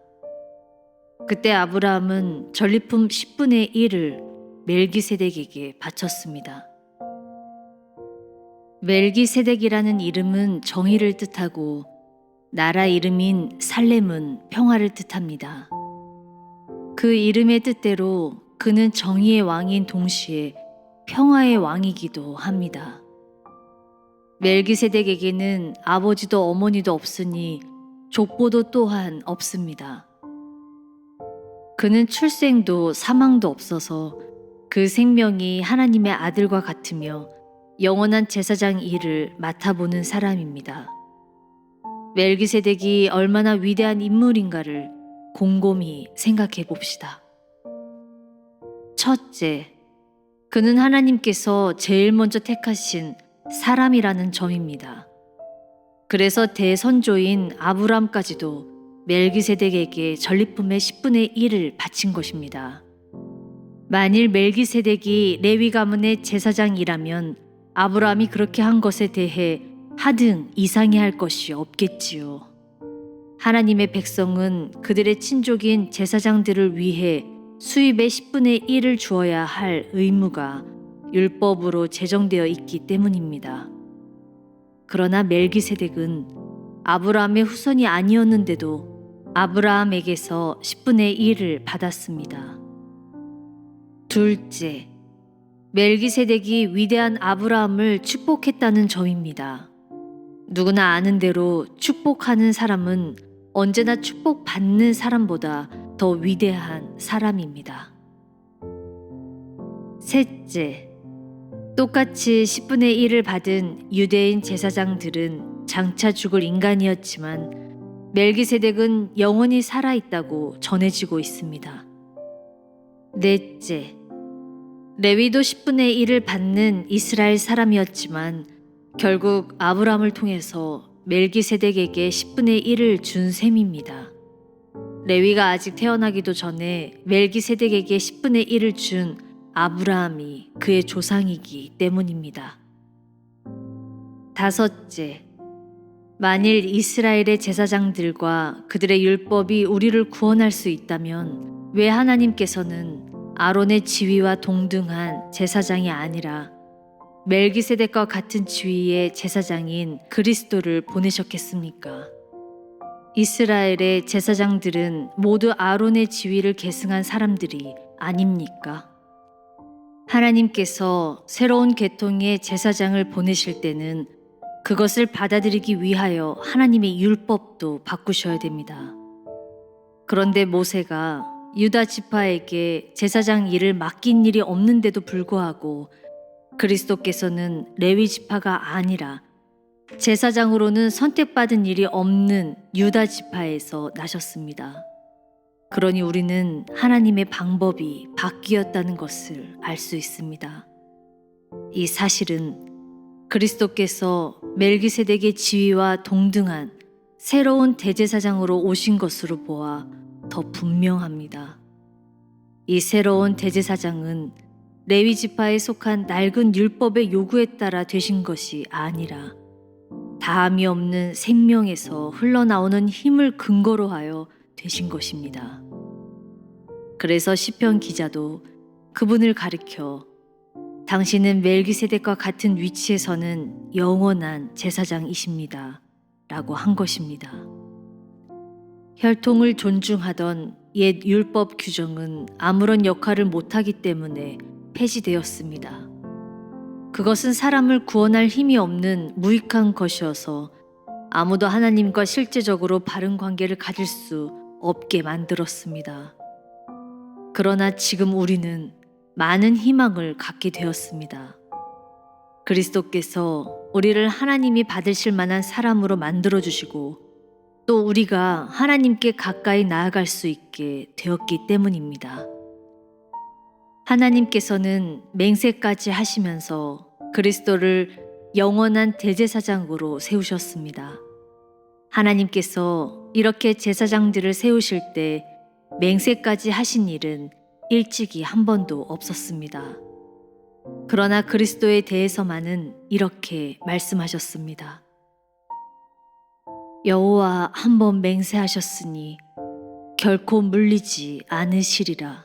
그때 아브라함은 전리품 10분의 1을 멜기세덱에게 바쳤습니다. 멜기세덱이라는 이름은 정의를 뜻하고 나라 이름인 살렘은 평화를 뜻합니다. 그 이름의 뜻대로 그는 정의의 왕인 동시에 평화의 왕이기도 합니다. 멜기세덱에게는 아버지도 어머니도 없으니 족보도 또한 없습니다. 그는 출생도 사망도 없어서 그 생명이 하나님의 아들과 같으며 영원한 제사장 일을 맡아보는 사람입니다. 멜기세덱이 얼마나 위대한 인물인가를 곰곰이 생각해 봅시다. 첫째, 그는 하나님께서 제일 먼저 택하신 사람이라는 점입니다. 그래서 대선조인 아브람까지도 멜기세덱에게 전리품의 10분의 1을 바친 것입니다. 만일 멜기세덱이 레위 가문의 제사장이라면 아브라함이 그렇게 한 것에 대해 하등 이상해할 것이 없겠지요. 하나님의 백성은 그들의 친족인 제사장들을 위해 수입의 10분의 1을 주어야 할 의무가 율법으로 제정되어 있기 때문입니다. 그러나 멜기세덱은 아브라함의 후손이 아니었는데도 아브라함에게서 10분의 1을 받았습니다. 둘째, 멜기세덱이 위대한 아브라함을 축복했다는 점입니다. 누구나 아는 대로 축복하는 사람은 언제나 축복받는 사람보다 더 위대한 사람입니다. 셋째, 똑같이 10분의 1을 받은 유대인 제사장들은 장차 죽을 인간이었지만 멜기세덱은 영원히 살아있다고 전해지고 있습니다. 넷째, 레위도 10분의 1을 받는 이스라엘 사람이었지만 결국 아브라함을 통해서 멜기세덱에게 10분의 1을 준 셈입니다. 레위가 아직 태어나기도 전에 멜기세덱에게 10분의 1을 준 아브라함이 그의 조상이기 때문입니다. 다섯째, 만일 이스라엘의 제사장들과 그들의 율법이 우리를 구원할 수 있다면 왜 하나님께서는 아론의 지위와 동등한 제사장이 아니라 멜기세덱과 같은 지위의 제사장인 그리스도를 보내셨겠습니까? 이스라엘의 제사장들은 모두 아론의 지위를 계승한 사람들이 아닙니까? 하나님께서 새로운 계통의 제사장을 보내실 때는 그것을 받아들이기 위하여 하나님의 율법도 바꾸셔야 됩니다. 그런데 모세가 유다 지파에게 제사장 일을 맡긴 일이 없는데도 불구하고 그리스도께서는 레위 지파가 아니라 제사장으로는 선택받은 일이 없는 유다 지파에서 나셨습니다. 그러니 우리는 하나님의 방법이 바뀌었다는 것을 알 수 있습니다. 이 사실은 그리스도께서 멜기세덱의 지위와 동등한 새로운 대제사장으로 오신 것으로 보아 더 분명합니다. 이 새로운 대제사장은 레위 지파에 속한 낡은 율법의 요구에 따라 되신 것이 아니라 다함이 없는 생명에서 흘러나오는 힘을 근거로 하여 되신 것입니다. 그래서 시편 기자도 그분을 가리켜 당신은 멜기세덱과 같은 위치에서는 영원한 제사장이십니다 라고 한 것입니다. 혈통을 존중하던 옛 율법 규정은 아무런 역할을 못하기 때문에 폐지되었습니다. 그것은 사람을 구원할 힘이 없는 무익한 것이어서 아무도 하나님과 실제적으로 바른 관계를 가질 수 없게 만들었습니다. 그러나 지금 우리는 많은 희망을 갖게 되었습니다. 그리스도께서 우리를 하나님이 받으실 만한 사람으로 만들어주시고 또 우리가 하나님께 가까이 나아갈 수 있게 되었기 때문입니다. 하나님께서는 맹세까지 하시면서 그리스도를 영원한 대제사장으로 세우셨습니다. 하나님께서 이렇게 제사장들을 세우실 때 맹세까지 하신 일은 일찍이 한 번도 없었습니다. 그러나 그리스도에 대해서만은 이렇게 말씀하셨습니다. 여호와 한 번 맹세하셨으니 결코 물리지 않으시리라.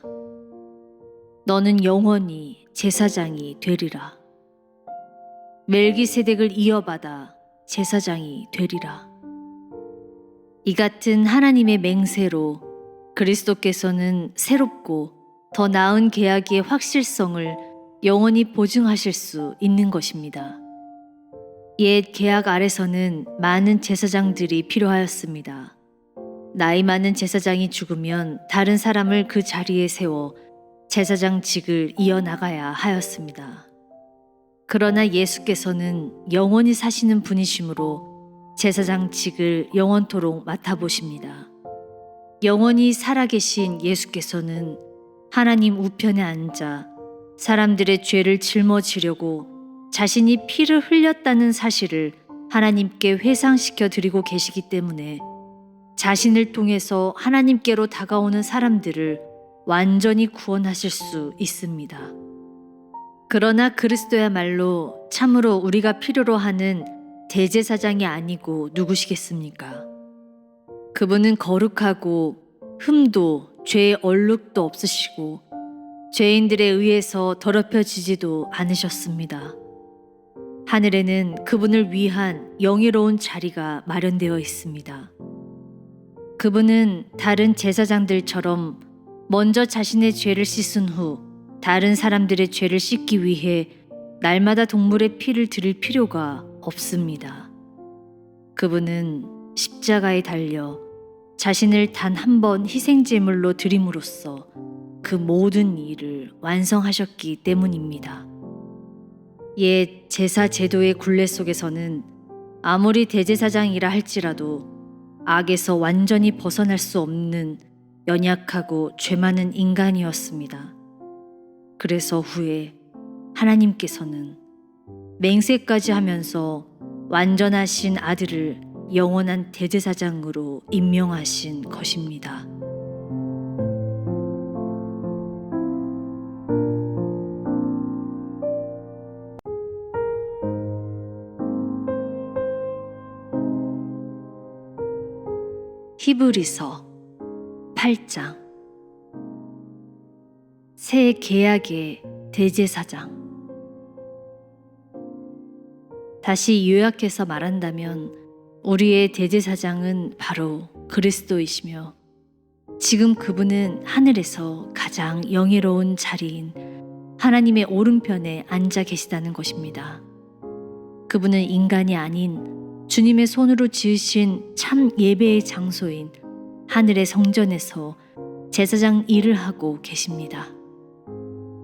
너는 영원히 제사장이 되리라. 멜기세덱을 이어받아 제사장이 되리라. 이 같은 하나님의 맹세로 그리스도께서는 새롭고 더 나은 계약의 확실성을 영원히 보증하실 수 있는 것입니다. 옛 계약 아래서는 많은 제사장들이 필요하였습니다. 나이 많은 제사장이 죽으면 다른 사람을 그 자리에 세워 제사장직을 이어나가야 하였습니다. 그러나 예수께서는 영원히 사시는 분이시므로 제사장직을 영원토록 맡아보십니다. 영원히 살아계신 예수께서는 하나님 우편에 앉아 사람들의 죄를 짊어지려고 자신이 피를 흘렸다는 사실을 하나님께 회상시켜 드리고 계시기 때문에 자신을 통해서 하나님께로 다가오는 사람들을 완전히 구원하실 수 있습니다. 그러나 그리스도야말로 참으로 우리가 필요로 하는 대제사장이 아니고 누구시겠습니까? 그분은 거룩하고 흠도 죄의 얼룩도 없으시고 죄인들에 의해서 더럽혀지지도 않으셨습니다. 하늘에는 그분을 위한 영예로운 자리가 마련되어 있습니다. 그분은 다른 제사장들처럼 먼저 자신의 죄를 씻은 후 다른 사람들의 죄를 씻기 위해 날마다 동물의 피를 드릴 필요가 없습니다. 그분은 십자가에 달려 자신을 단 한 번 희생제물로 드림으로써 그 모든 일을 완성하셨기 때문입니다. 옛 제사 제도의 굴레 속에서는 아무리 대제사장이라 할지라도 악에서 완전히 벗어날 수 없는 연약하고 죄 많은 인간이었습니다. 그래서 후에 하나님께서는 맹세까지 하면서 완전하신 아들을 영원한 대제사장으로 임명하신 것입니다. 히브리서 8장 새 계약의 대제사장. 다시 요약해서 말한다면 우리의 대제사장은 바로 그리스도이시며 지금 그분은 하늘에서 가장 영예로운 자리인 하나님의 오른편에 앉아 계시다는 것입니다. 그분은 인간이 아닌 주님의 손으로 지으신 참 예배의 장소인 하늘의 성전에서 제사장 일을 하고 계십니다.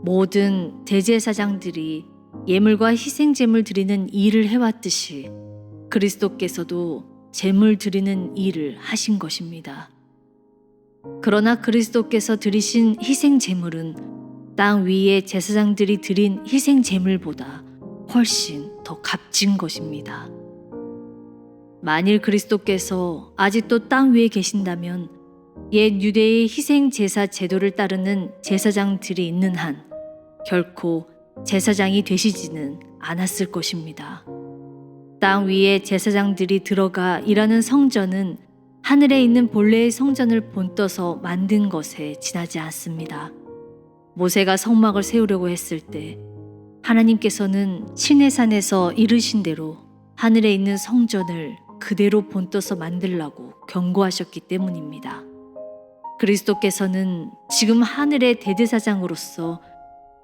모든 대제사장들이 예물과 희생제물 드리는 일을 해왔듯이 그리스도께서도 제물 드리는 일을 하신 것입니다. 그러나 그리스도께서 드리신 희생제물은 땅 위의 제사장들이 드린 희생제물보다 훨씬 더 값진 것입니다. 만일 그리스도께서 아직도 땅 위에 계신다면 옛 유대의 희생제사 제도를 따르는 제사장들이 있는 한 결코 제사장이 되시지는 않았을 것입니다. 땅 위에 제사장들이 들어가 일하는 성전은 하늘에 있는 본래의 성전을 본떠서 만든 것에 지나지 않습니다. 모세가 성막을 세우려고 했을 때 하나님께서는 시내산에서 이르신 대로 하늘에 있는 성전을 그대로 본떠서 만들라고 경고하셨기 때문입니다. 그리스도께서는 지금 하늘의 대제사장으로서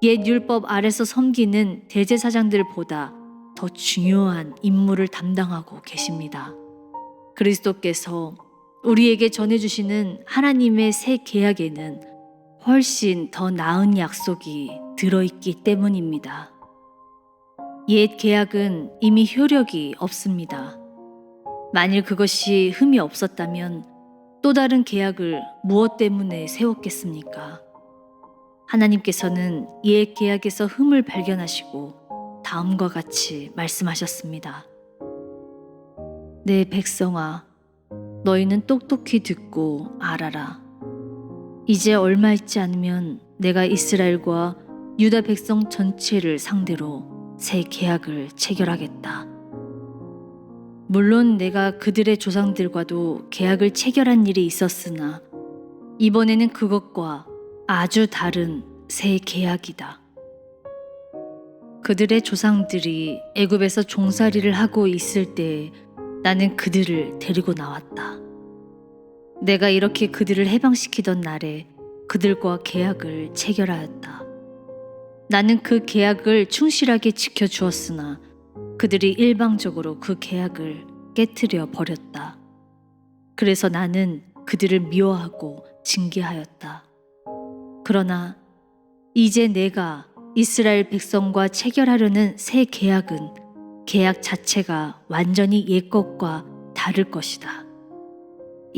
옛 율법 아래서 섬기는 대제사장들보다 더 중요한 임무를 담당하고 계십니다. 그리스도께서 우리에게 전해주시는 하나님의 새 계약에는 훨씬 더 나은 약속이 들어있기 때문입니다. 옛 계약은 이미 효력이 없습니다. 만일 그것이 흠이 없었다면 또 다른 계약을 무엇 때문에 세웠겠습니까? 하나님께서는 옛 계약에서 흠을 발견하시고 다음과 같이 말씀하셨습니다. 내 백성아, 너희는 똑똑히 듣고 알아라. 이제 얼마 있지 않으면 내가 이스라엘과 유다 백성 전체를 상대로 새 계약을 체결하겠다. 물론 내가 그들의 조상들과도 계약을 체결한 일이 있었으나 이번에는 그것과 아주 다른 새 계약이다. 그들의 조상들이 애굽에서 종살이를 하고 있을 때에 나는 그들을 데리고 나왔다. 내가 이렇게 그들을 해방시키던 날에 그들과 계약을 체결하였다. 나는 그 계약을 충실하게 지켜주었으나 그들이 일방적으로 그 계약을 깨트려 버렸다. 그래서 나는 그들을 미워하고 징계하였다. 그러나 이제 내가 이스라엘 백성과 체결하려는 새 계약은 계약 자체가 완전히 옛것과 다를 것이다.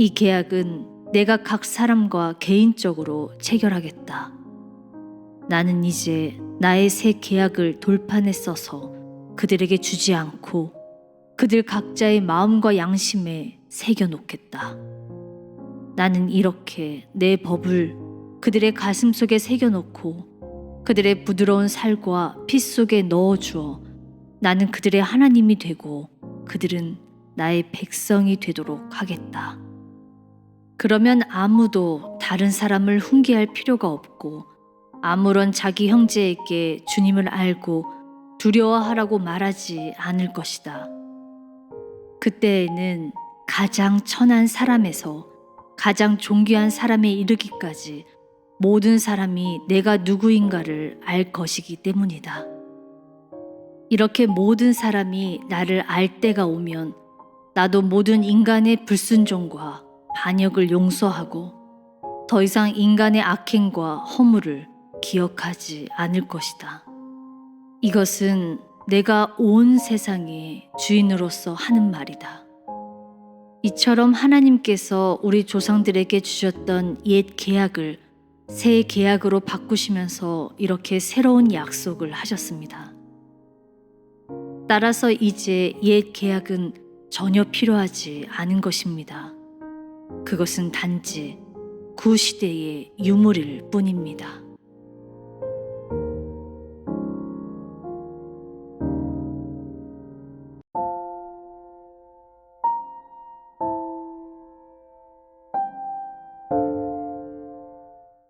이 계약은 내가 각 사람과 개인적으로 체결하겠다. 나는 이제 나의 새 계약을 돌판에 써서 그들에게 주지 않고 그들 각자의 마음과 양심에 새겨놓겠다. 나는 이렇게 내 법을 그들의 가슴 속에 새겨놓고 그들의 부드러운 살과 피 속에 넣어주어 나는 그들의 하나님이 되고 그들은 나의 백성이 되도록 하겠다. 그러면 아무도 다른 사람을 훈계할 필요가 없고 아무런 자기 형제에게 주님을 알고 두려워하라고 말하지 않을 것이다. 그때에는 가장 천한 사람에서 가장 존귀한 사람에 이르기까지 모든 사람이 내가 누구인가를 알 것이기 때문이다. 이렇게 모든 사람이 나를 알 때가 오면 나도 모든 인간의 불순종과 반역을 용서하고 더 이상 인간의 악행과 허물을 기억하지 않을 것이다. 이것은 내가 온 세상의 주인으로서 하는 말이다. 이처럼 하나님께서 우리 조상들에게 주셨던 옛 계약을 새 계약으로 바꾸시면서 이렇게 새로운 약속을 하셨습니다. 따라서 이제 옛 계약은 전혀 필요하지 않은 것입니다. 그것은 단지 구시대의 유물일 뿐입니다.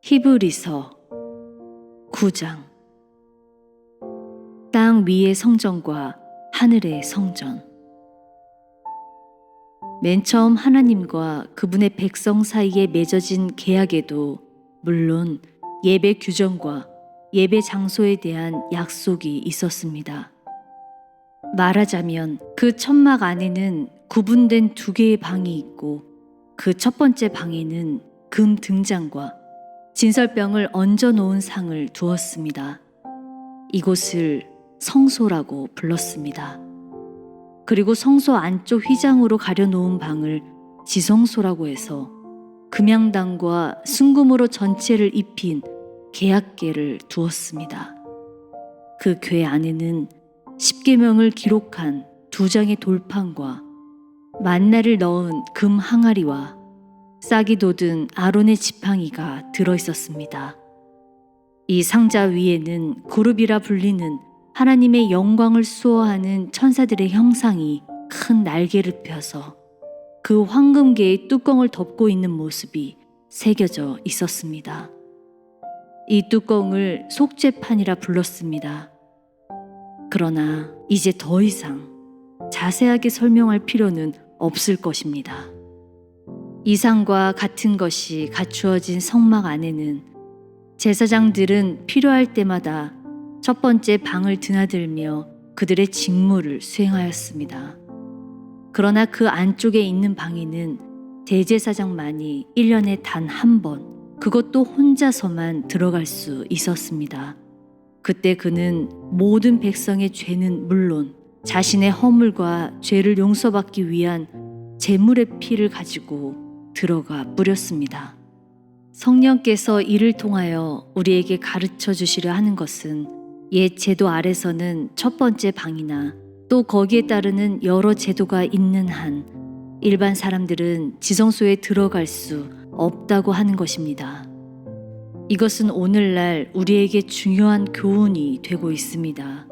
히브리서 9장. 땅 위의 성전과 하늘의 성전. 맨 처음 하나님과 그분의 백성 사이에 맺어진 계약에도 물론 예배 규정과 예배 장소에 대한 약속이 있었습니다. 말하자면 그 천막 안에는 구분된 2개의 방이 있고 그 첫 번째 방에는 금 등잔과 진설병을 얹어 놓은 상을 두었습니다. 이곳을 성소라고 불렀습니다. 그리고 성소 안쪽 휘장으로 가려놓은 방을 지성소라고 해서 금양당과 순금으로 전체를 입힌 계약궤를 두었습니다. 그 궤 안에는 십계명을 기록한 2장의 돌판과 만나를 넣은 금 항아리와 싹이 돋은 아론의 지팡이가 들어있었습니다. 이 상자 위에는 그룹이라 불리는 하나님의 영광을 수호하는 천사들의 형상이 큰 날개를 펴서 그 황금계의 뚜껑을 덮고 있는 모습이 새겨져 있었습니다. 이 뚜껑을 속죄판이라 불렀습니다. 그러나 이제 더 이상 자세하게 설명할 필요는 없을 것입니다. 이상과 같은 것이 갖추어진 성막 안에는 제사장들은 필요할 때마다 첫 번째 방을 드나들며 그들의 직무를 수행하였습니다. 그러나 그 안쪽에 있는 방에는 대제사장만이 1년에 단 한 번, 그것도 혼자서만 들어갈 수 있었습니다. 그때 그는 모든 백성의 죄는 물론 자신의 허물과 죄를 용서받기 위한 제물의 피를 가지고 들어가 뿌렸습니다. 성령께서 이를 통하여 우리에게 가르쳐 주시려 하는 것은 옛 제도 아래서는 첫 번째 방이나 또 거기에 따르는 여러 제도가 있는 한 일반 사람들은 지성소에 들어갈 수 없다고 하는 것입니다. 이것은 오늘날 우리에게 중요한 교훈이 되고 있습니다.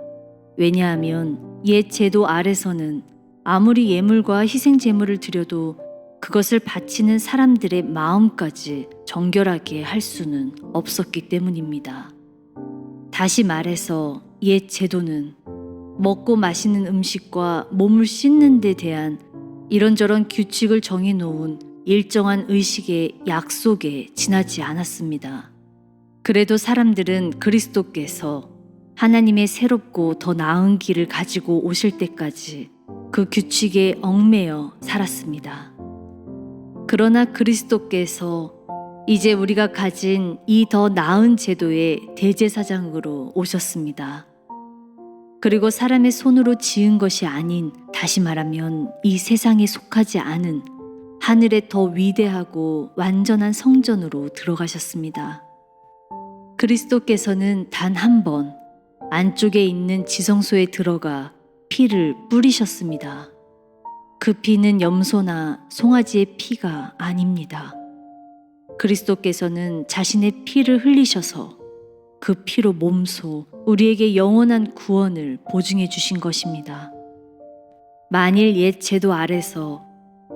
왜냐하면 옛 제도 아래서는 아무리 예물과 희생 제물을 드려도 그것을 바치는 사람들의 마음까지 정결하게 할 수는 없었기 때문입니다. 다시 말해서 옛 제도는 먹고 마시는 음식과 몸을 씻는 데 대한 이런저런 규칙을 정해놓은 일정한 의식의 약속에 지나지 않았습니다. 그래도 사람들은 그리스도께서 하나님의 새롭고 더 나은 길을 가지고 오실 때까지 그 규칙에 얽매여 살았습니다. 그러나 그리스도께서 이제 우리가 가진 이 더 나은 제도의 대제사장으로 오셨습니다. 그리고 사람의 손으로 지은 것이 아닌, 다시 말하면 이 세상에 속하지 않은 하늘의 더 위대하고 완전한 성전으로 들어가셨습니다. 그리스도께서는 단 한 번 안쪽에 있는 지성소에 들어가 피를 뿌리셨습니다. 그 피는 염소나 송아지의 피가 아닙니다. 그리스도께서는 자신의 피를 흘리셔서 그 피로 몸소 우리에게 영원한 구원을 보증해 주신 것입니다. 만일 옛 제도 아래서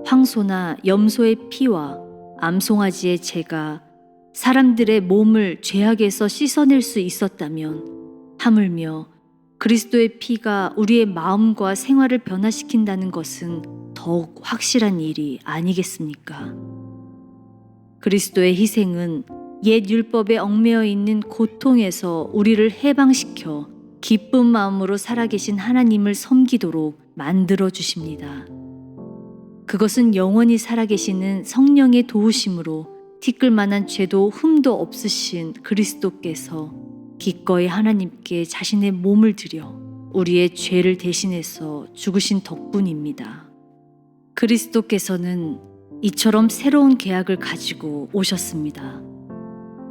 황소나 염소의 피와 암송아지의 재가 사람들의 몸을 죄악에서 씻어낼 수 있었다면 하물며 그리스도의 피가 우리의 마음과 생활을 변화시킨다는 것은 더욱 확실한 일이 아니겠습니까? 그리스도의 희생은 옛 율법에 얽매여 있는 고통에서 우리를 해방시켜 기쁜 마음으로 살아계신 하나님을 섬기도록 만들어 주십니다. 그것은 영원히 살아계시는 성령의 도우심으로 티끌만한 죄도 흠도 없으신 그리스도께서 기꺼이 하나님께 자신의 몸을 들여 우리의 죄를 대신해서 죽으신 덕분입니다. 그리스도께서는 이처럼 새로운 계약을 가지고 오셨습니다.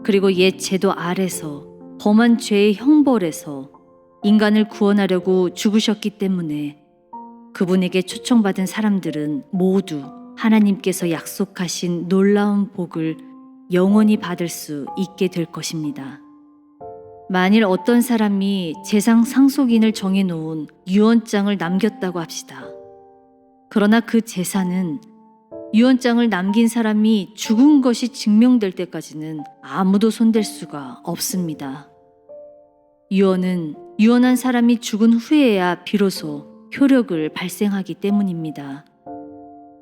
그리고 옛 제도 아래서 범한 죄의 형벌에서 인간을 구원하려고 죽으셨기 때문에 그분에게 초청받은 사람들은 모두 하나님께서 약속하신 놀라운 복을 영원히 받을 수 있게 될 것입니다. 만일 어떤 사람이 제상 상속인을 정해놓은 유언장을 남겼다고 합시다. 그러나 그 제사는 유언장을 남긴 사람이 죽은 것이 증명될 때까지는 아무도 손댈 수가 없습니다. 유언은 유언한 사람이 죽은 후에야 비로소 효력을 발생하기 때문입니다.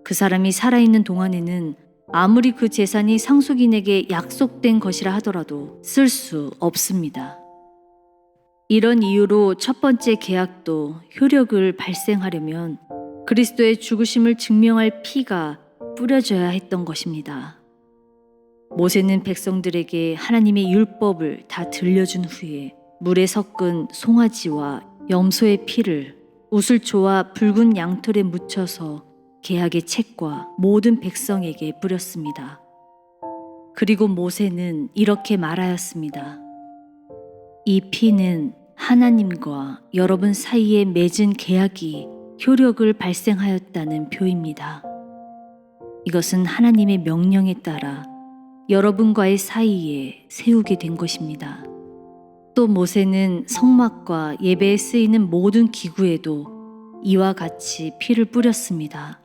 그 사람이 살아있는 동안에는 아무리 그 재산이 상속인에게 약속된 것이라 하더라도 쓸 수 없습니다. 이런 이유로 첫 번째 계약도 효력을 발생하려면 그리스도의 죽으심을 증명할 피가 뿌려져야 했던 것입니다. 모세는 백성들에게 하나님의 율법을 다 들려준 후에 물에 섞은 송아지와 염소의 피를 우슬초와 붉은 양털에 묻혀서 계약의 책과 모든 백성에게 뿌렸습니다. 그리고 모세는 이렇게 말하였습니다. 이 피는 하나님과 여러분 사이에 맺은 계약이 효력을 발생하였다는 표입니다. 이것은 하나님의 명령에 따라 여러분과의 사이에 세우게 된 것입니다. 또 모세는 성막과 예배에 쓰이는 모든 기구에도 이와 같이 피를 뿌렸습니다.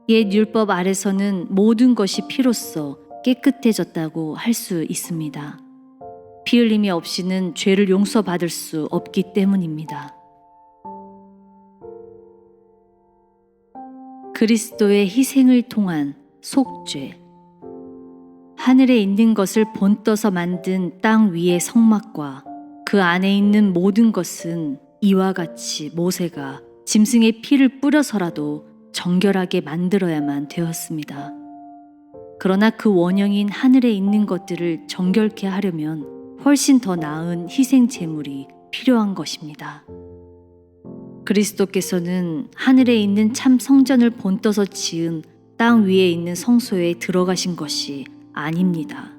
옛 율법 아래서는 모든 것이 피로써 깨끗해졌다고 할 수 있습니다. 피 흘림이 없이는 죄를 용서받을 수 없기 때문입니다. 그리스도의 희생을 통한 속죄. 하늘에 있는 것을 본떠서 만든 땅 위의 성막과 그 안에 있는 모든 것은 이와 같이 모세가 짐승의 피를 뿌려서라도 정결하게 만들어야만 되었습니다. 그러나 그 원형인 하늘에 있는 것들을 정결케 하려면 훨씬 더 나은 희생 제물이 필요한 것입니다. 그리스도께서는 하늘에 있는 참 성전을 본떠서 지은 땅 위에 있는 성소에 들어가신 것이 아닙니다.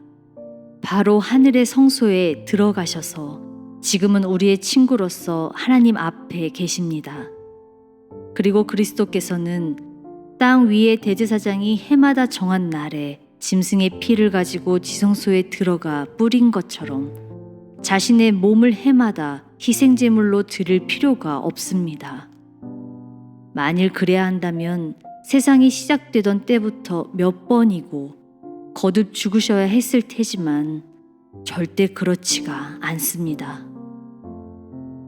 바로 하늘의 성소에 들어가셔서 지금은 우리의 친구로서 하나님 앞에 계십니다. 그리고 그리스도께서는 땅 위의 대제사장이 해마다 정한 날에 짐승의 피를 가지고 지성소에 들어가 뿌린 것처럼 자신의 몸을 해마다 희생제물로 드릴 필요가 없습니다. 만일 그래야 한다면 세상이 시작되던 때부터 몇 번이고 거듭 죽으셔야 했을 테지만 절대 그렇지가 않습니다.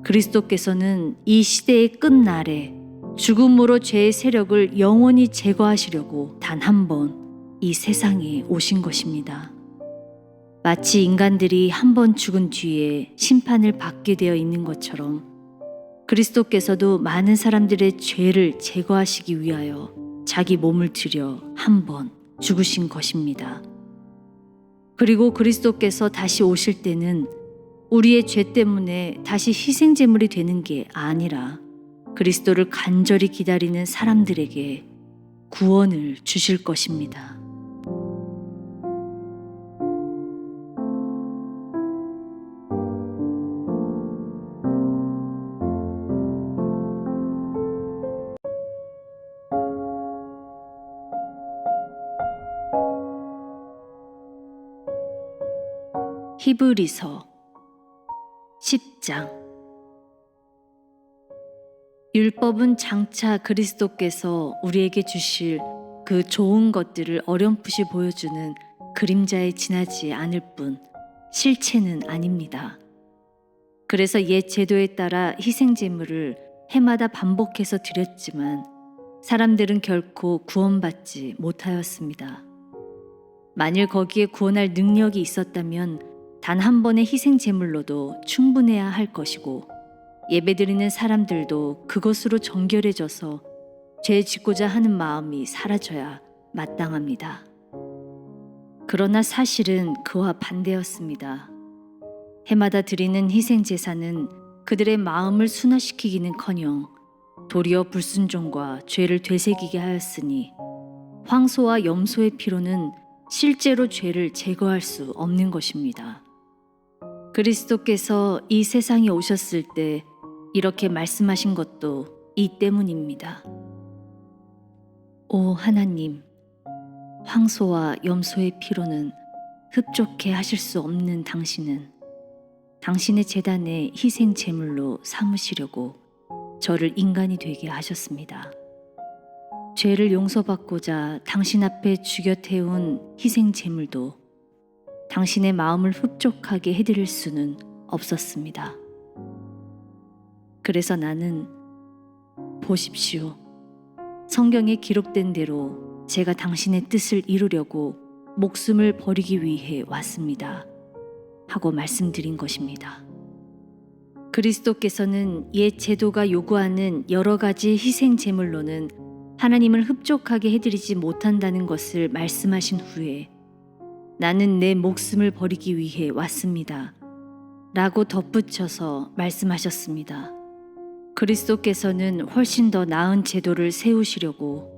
그리스도께서는 이 시대의 끝날에 죽음으로 죄의 세력을 영원히 제거하시려고 단 한 번 이 세상에 오신 것입니다. 마치 인간들이 한 번 죽은 뒤에 심판을 받게 되어 있는 것처럼 그리스도께서도 많은 사람들의 죄를 제거하시기 위하여 자기 몸을 들여 한 번 죽으신 것입니다. 그리고 그리스도께서 다시 오실 때는 우리의 죄 때문에 다시 희생제물이 되는 게 아니라 그리스도를 간절히 기다리는 사람들에게 구원을 주실 것입니다. 히브리서 10장. 율법은 장차 그리스도께서 우리에게 주실 그 좋은 것들을 어렴풋이 보여주는 그림자에 지나지 않을 뿐 실체는 아닙니다. 그래서 옛 제도에 따라 희생제물을 해마다 반복해서 드렸지만 사람들은 결코 구원받지 못하였습니다. 만일 거기에 구원할 능력이 있었다면 단 한 번의 희생제물로도 충분해야 할 것이고 예배드리는 사람들도 그것으로 정결해져서 죄 짓고자 하는 마음이 사라져야 마땅합니다. 그러나 사실은 그와 반대였습니다. 해마다 드리는 희생제사는 그들의 마음을 순화시키기는커녕 도리어 불순종과 죄를 되새기게 하였으니 황소와 염소의 피로는 실제로 죄를 제거할 수 없는 것입니다. 그리스도께서 이 세상에 오셨을 때 이렇게 말씀하신 것도 이 때문입니다. 오 하나님, 황소와 염소의 피로는 흡족해 하실 수 없는 당신은 당신의 제단의 희생 제물로 삼으시려고 저를 인간이 되게 하셨습니다. 죄를 용서받고자 당신 앞에 죽여 태운 희생 제물도 당신의 마음을 흡족하게 해드릴 수는 없었습니다. 그래서 나는 보십시오. 성경에 기록된 대로 제가 당신의 뜻을 이루려고 목숨을 버리기 위해 왔습니다. 하고 말씀드린 것입니다. 그리스도께서는 옛 제도가 요구하는 여러 가지 희생 제물로는 하나님을 흡족하게 해드리지 못한다는 것을 말씀하신 후에 나는 내 목숨을 버리기 위해 왔습니다. 라고 덧붙여서 말씀하셨습니다. 그리스도께서는 훨씬 더 나은 제도를 세우시려고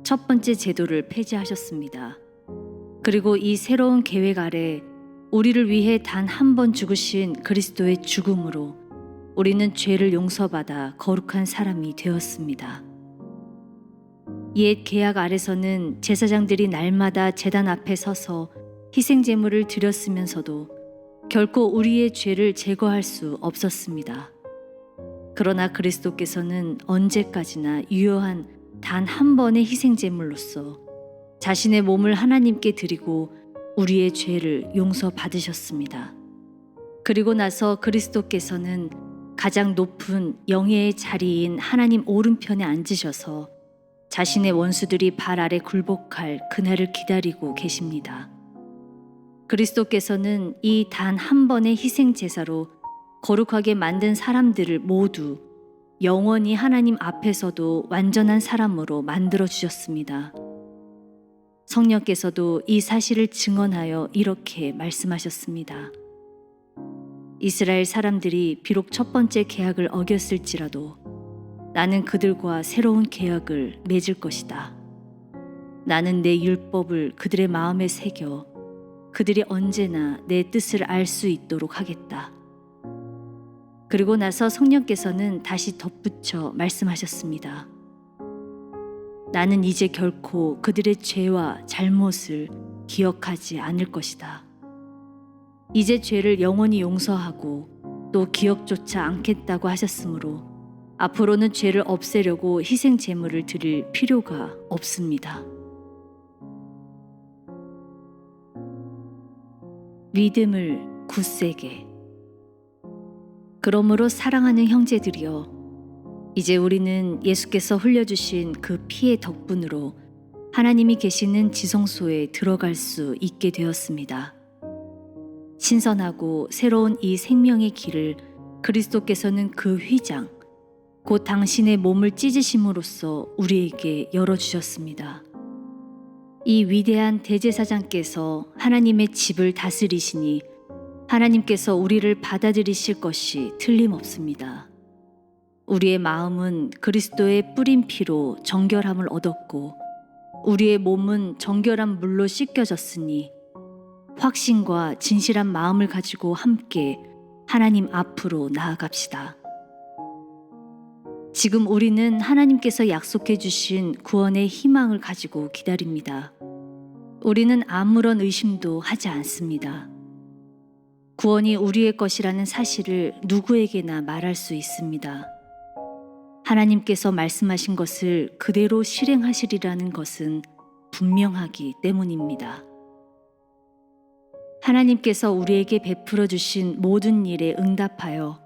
첫 번째 제도를 폐지하셨습니다. 그리고 이 새로운 계획 아래 우리를 위해 단 한 번 죽으신 그리스도의 죽음으로 우리는 죄를 용서받아 거룩한 사람이 되었습니다. 옛 계약 아래서는 제사장들이 날마다 제단 앞에 서서 희생 제물을 드렸으면서도 결코 우리의 죄를 제거할 수 없었습니다. 그러나 그리스도께서는 언제까지나 유효한 단 한 번의 희생 제물로서 자신의 몸을 하나님께 드리고 우리의 죄를 용서받으셨습니다. 그리고 나서 그리스도께서는 가장 높은 영예의 자리인 하나님 오른편에 앉으셔서 자신의 원수들이 발 아래 굴복할 그날을 기다리고 계십니다. 그리스도께서는 이 단 한 번의 희생 제사로 거룩하게 만든 사람들을 모두 영원히 하나님 앞에서도 완전한 사람으로 만들어 주셨습니다. 성령께서도 이 사실을 증언하여 이렇게 말씀하셨습니다. 이스라엘 사람들이 비록 첫 번째 계약을 어겼을지라도 나는 그들과 새로운 계약을 맺을 것이다. 나는 내 율법을 그들의 마음에 새겨 그들이 언제나 내 뜻을 알 수 있도록 하겠다. 그리고 나서 성령께서는 다시 덧붙여 말씀하셨습니다. 나는 이제 결코 그들의 죄와 잘못을 기억하지 않을 것이다. 이제 죄를 영원히 용서하고 또 기억조차 않겠다고 하셨으므로 앞으로는 죄를 없애려고 희생 제물을 드릴 필요가 없습니다. 믿음을 굳세게. 그러므로 사랑하는 형제들이여, 이제 우리는 예수께서 흘려주신 그 피의 덕분으로 하나님이 계시는 지성소에 들어갈 수 있게 되었습니다. 신선하고 새로운 이 생명의 길을 그리스도께서는 그 휘장, 곧 당신의 몸을 찢으심으로써 우리에게 열어주셨습니다. 이 위대한 대제사장께서 하나님의 집을 다스리시니 하나님께서 우리를 받아들이실 것이 틀림없습니다. 우리의 마음은 그리스도의 뿌린 피로 정결함을 얻었고 우리의 몸은 정결한 물로 씻겨졌으니 확신과 진실한 마음을 가지고 함께 하나님 앞으로 나아갑시다. 지금 우리는 하나님께서 약속해 주신 구원의 희망을 가지고 기다립니다. 우리는 아무런 의심도 하지 않습니다. 구원이 우리의 것이라는 사실을 누구에게나 말할 수 있습니다. 하나님께서 말씀하신 것을 그대로 실행하시리라는 것은 분명하기 때문입니다. 하나님께서 우리에게 베풀어 주신 모든 일에 응답하여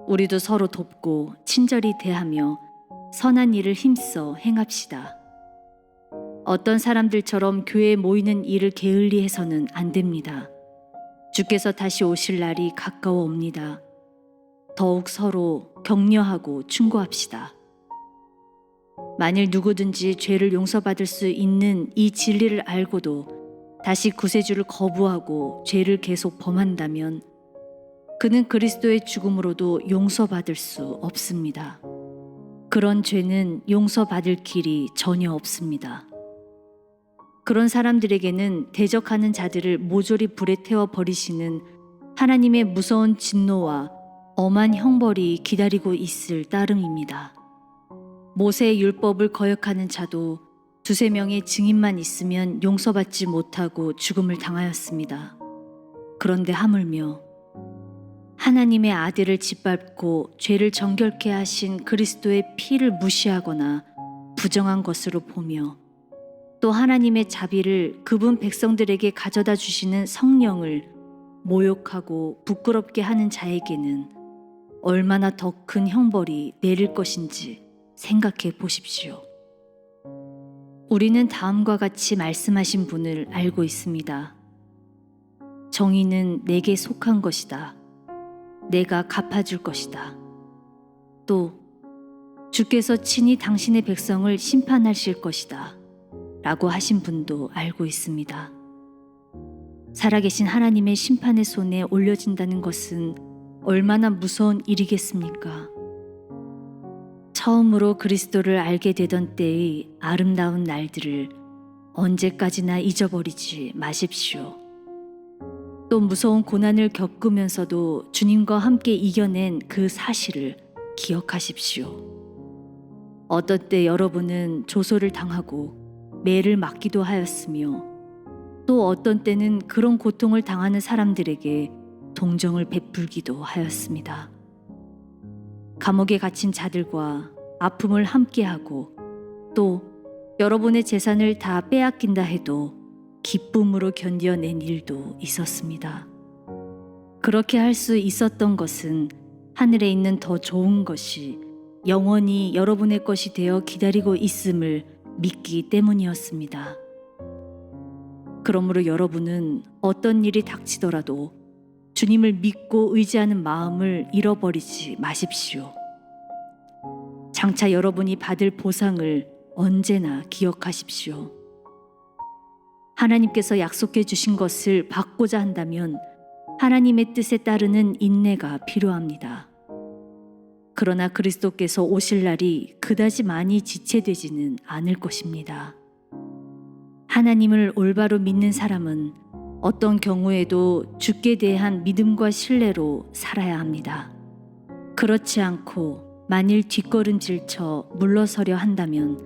우리도 서로 돕고 친절히 대하며 선한 일을 힘써 행합시다. 어떤 사람들처럼 교회에 모이는 일을 게을리 해서는 안 됩니다. 주께서 다시 오실 날이 가까워 옵니다. 더욱 서로 격려하고 충고합시다. 만일 누구든지 죄를 용서받을 수 있는 이 진리를 알고도 다시 구세주를 거부하고 죄를 계속 범한다면 그는 그리스도의 죽음으로도 용서받을 수 없습니다. 그런 죄는 용서받을 길이 전혀 없습니다. 그런 사람들에게는 대적하는 자들을 모조리 불에 태워 버리시는 하나님의 무서운 진노와 엄한 형벌이 기다리고 있을 따름입니다. 모세의 율법을 거역하는 자도 두세 명의 증인만 있으면 용서받지 못하고 죽음을 당하였습니다. 그런데 하물며 하나님의 아들을 짓밟고 죄를 정결케 하신 그리스도의 피를 무시하거나 부정한 것으로 보며 또 하나님의 자비를 그분 백성들에게 가져다 주시는 성령을 모욕하고 부끄럽게 하는 자에게는 얼마나 더 큰 형벌이 내릴 것인지 생각해 보십시오. 우리는 다음과 같이 말씀하신 분을 알고 있습니다. 정의는 내게 속한 것이다. 내가 갚아줄 것이다. 또 주께서 친히 당신의 백성을 심판하실 것이다. 라고 하신 분도 알고 있습니다. 살아계신 하나님의 심판의 손에 올려진다는 것은 얼마나 무서운 일이겠습니까? 처음으로 그리스도를 알게 되던 때의 아름다운 날들을 언제까지나 잊어버리지 마십시오. 또 무서운 고난을 겪으면서도 주님과 함께 이겨낸 그 사실을 기억하십시오. 어떤 때 여러분은 조소를 당하고 매를 맞기도 하였으며 또 어떤 때는 그런 고통을 당하는 사람들에게 동정을 베풀기도 하였습니다. 감옥에 갇힌 자들과 아픔을 함께하고 또 여러분의 재산을 다 빼앗긴다 해도 기쁨으로 견뎌낸 일도 있었습니다. 그렇게 할 수 있었던 것은 하늘에 있는 더 좋은 것이 영원히 여러분의 것이 되어 기다리고 있음을 믿기 때문이었습니다. 그러므로 여러분은 어떤 일이 닥치더라도 주님을 믿고 의지하는 마음을 잃어버리지 마십시오. 장차 여러분이 받을 보상을 언제나 기억하십시오. 하나님께서 약속해 주신 것을 받고자 한다면 하나님의 뜻에 따르는 인내가 필요합니다. 그러나 그리스도께서 오실 날이 그다지 많이 지체되지는 않을 것입니다. 하나님을 올바로 믿는 사람은 어떤 경우에도 주께 대한 믿음과 신뢰로 살아야 합니다. 그렇지 않고 만일 뒷걸음질쳐 물러서려 한다면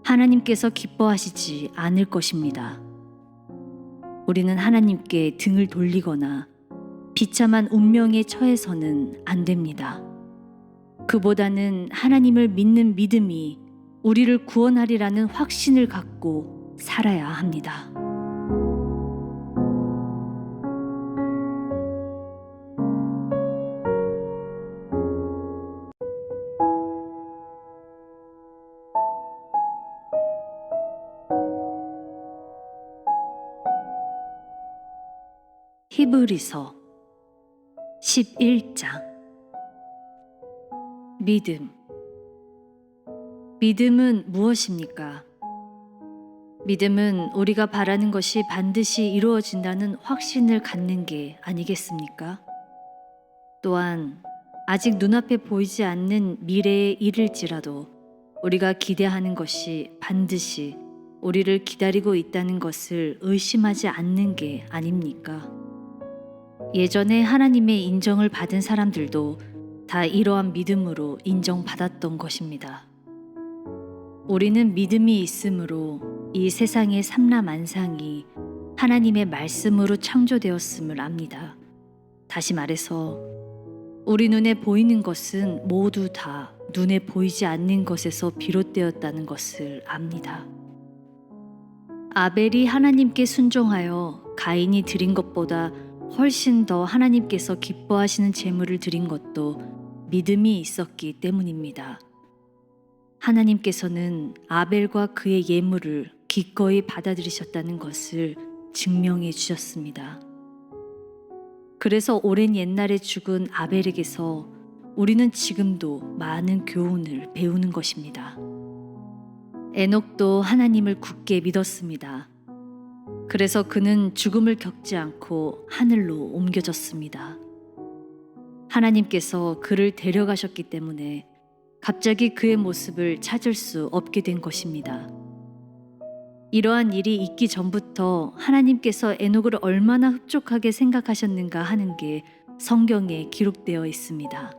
하나님께서 기뻐하시지 않을 것입니다. 우리는 하나님께 등을 돌리거나 비참한 운명에 처해서는 안 됩니다. 그보다는 하나님을 믿는 믿음이 우리를 구원하리라는 확신을 갖고 살아야 합니다. 히브리서 11장. 믿음은 무엇입니까? 믿음은 우리가 바라는 것이 반드시 이루어진다는 확신을 갖는 게 아니겠습니까? 또한 아직 눈앞에 보이지 않는 미래에 이를지라도 우리가 기대하는 것이 반드시 우리를 기다리고 있다는 것을 의심하지 않는 게 아닙니까? 예전에 하나님의 인정을 받은 사람들도 다 이러한 믿음으로 인정받았던 것입니다. 우리는 믿음이 있으므로 이 세상의 삼라만상이 하나님의 말씀으로 창조되었음을 압니다. 다시 말해서 우리 눈에 보이는 것은 모두 다 눈에 보이지 않는 것에서 비롯되었다는 것을 압니다. 아벨이 하나님께 순종하여 가인이 드린 것보다 훨씬 더 하나님께서 기뻐하시는 제물을 드린 것도 믿음이 있었기 때문입니다. 하나님께서는 아벨과 그의 예물을 기꺼이 받아들이셨다는 것을 증명해 주셨습니다. 그래서 오랜 옛날에 죽은 아벨에게서 우리는 지금도 많은 교훈을 배우는 것입니다. 에녹도 하나님을 굳게 믿었습니다. 그래서 그는 죽음을 겪지 않고 하늘로 옮겨졌습니다. 하나님께서 그를 데려가셨기 때문에 갑자기 그의 모습을 찾을 수 없게 된 것입니다. 이러한 일이 있기 전부터 하나님께서 에녹을 얼마나 흡족하게 생각하셨는가 하는 게 성경에 기록되어 있습니다.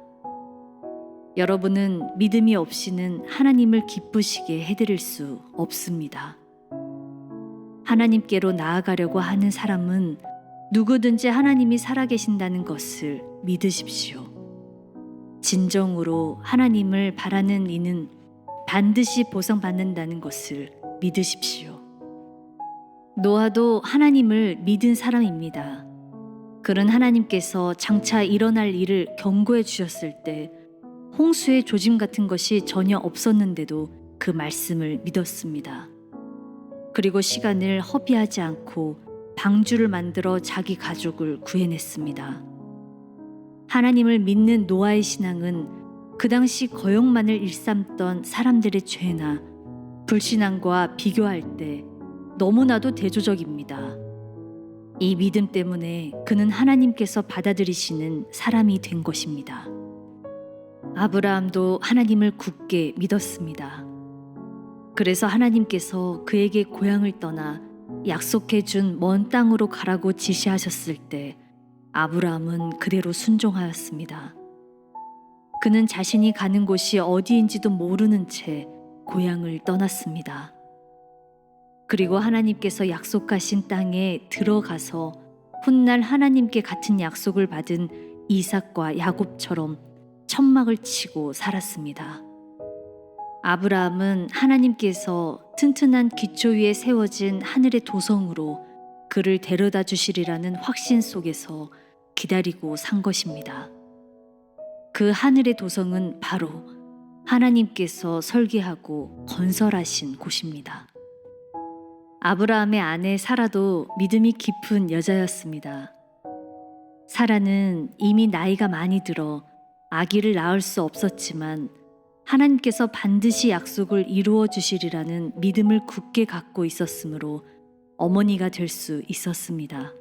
여러분은 믿음이 없이는 하나님을 기쁘시게 해드릴 수 없습니다. 하나님께로 나아가려고 하는 사람은 누구든지 하나님이 살아계신다는 것을 믿으십시오. 진정으로 하나님을 바라는 이는 반드시 보상받는다는 것을 믿으십시오. 노아도 하나님을 믿은 사람입니다. 그는 하나님께서 장차 일어날 일을 경고해 주셨을 때 홍수의 조짐 같은 것이 전혀 없었는데도 그 말씀을 믿었습니다. 그리고 시간을 허비하지 않고 방주를 만들어 자기 가족을 구해냈습니다. 하나님을 믿는 노아의 신앙은 그 당시 거역만을 일삼던 사람들의 죄나 불신앙과 비교할 때 너무나도 대조적입니다. 이 믿음 때문에 그는 하나님께서 받아들이시는 사람이 된 것입니다. 아브라함도 하나님을 굳게 믿었습니다. 그래서 하나님께서 그에게 고향을 떠나 약속해 준 먼 땅으로 가라고 지시하셨을 때 아브라함은 그대로 순종하였습니다. 그는 자신이 가는 곳이 어디인지도 모르는 채 고향을 떠났습니다. 그리고 하나님께서 약속하신 땅에 들어가서 훗날 하나님께 같은 약속을 받은 이삭과 야곱처럼 천막을 치고 살았습니다. 아브라함은 하나님께서 튼튼한 기초 위에 세워진 하늘의 도성으로 그를 데려다 주시리라는 확신 속에서 기다리고 산 것입니다. 그 하늘의 도성은 바로 하나님께서 설계하고 건설하신 곳입니다. 아브라함의 아내 사라도 믿음이 깊은 여자였습니다. 사라는 이미 나이가 많이 들어 아기를 낳을 수 없었지만 하나님께서 반드시 약속을 이루어 주시리라는 믿음을 굳게 갖고 있었으므로 어머니가 될 수 있었습니다.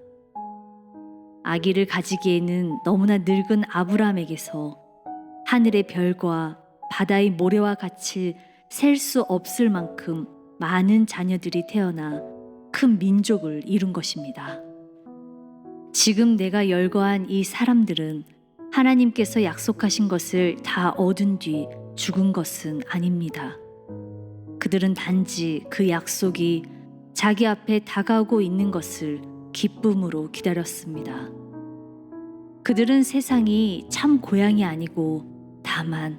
아기를 가지기에는 너무나 늙은 아브라함에게서 하늘의 별과 바다의 모래와 같이 셀 수 없을 만큼 많은 자녀들이 태어나 큰 민족을 이룬 것입니다. 지금 내가 열거한 이 사람들은 하나님께서 약속하신 것을 다 얻은 뒤 죽은 것은 아닙니다. 그들은 단지 그 약속이 자기 앞에 다가오고 있는 것을 기쁨으로 기다렸습니다. 그들은 세상이 참 고향이 아니고 다만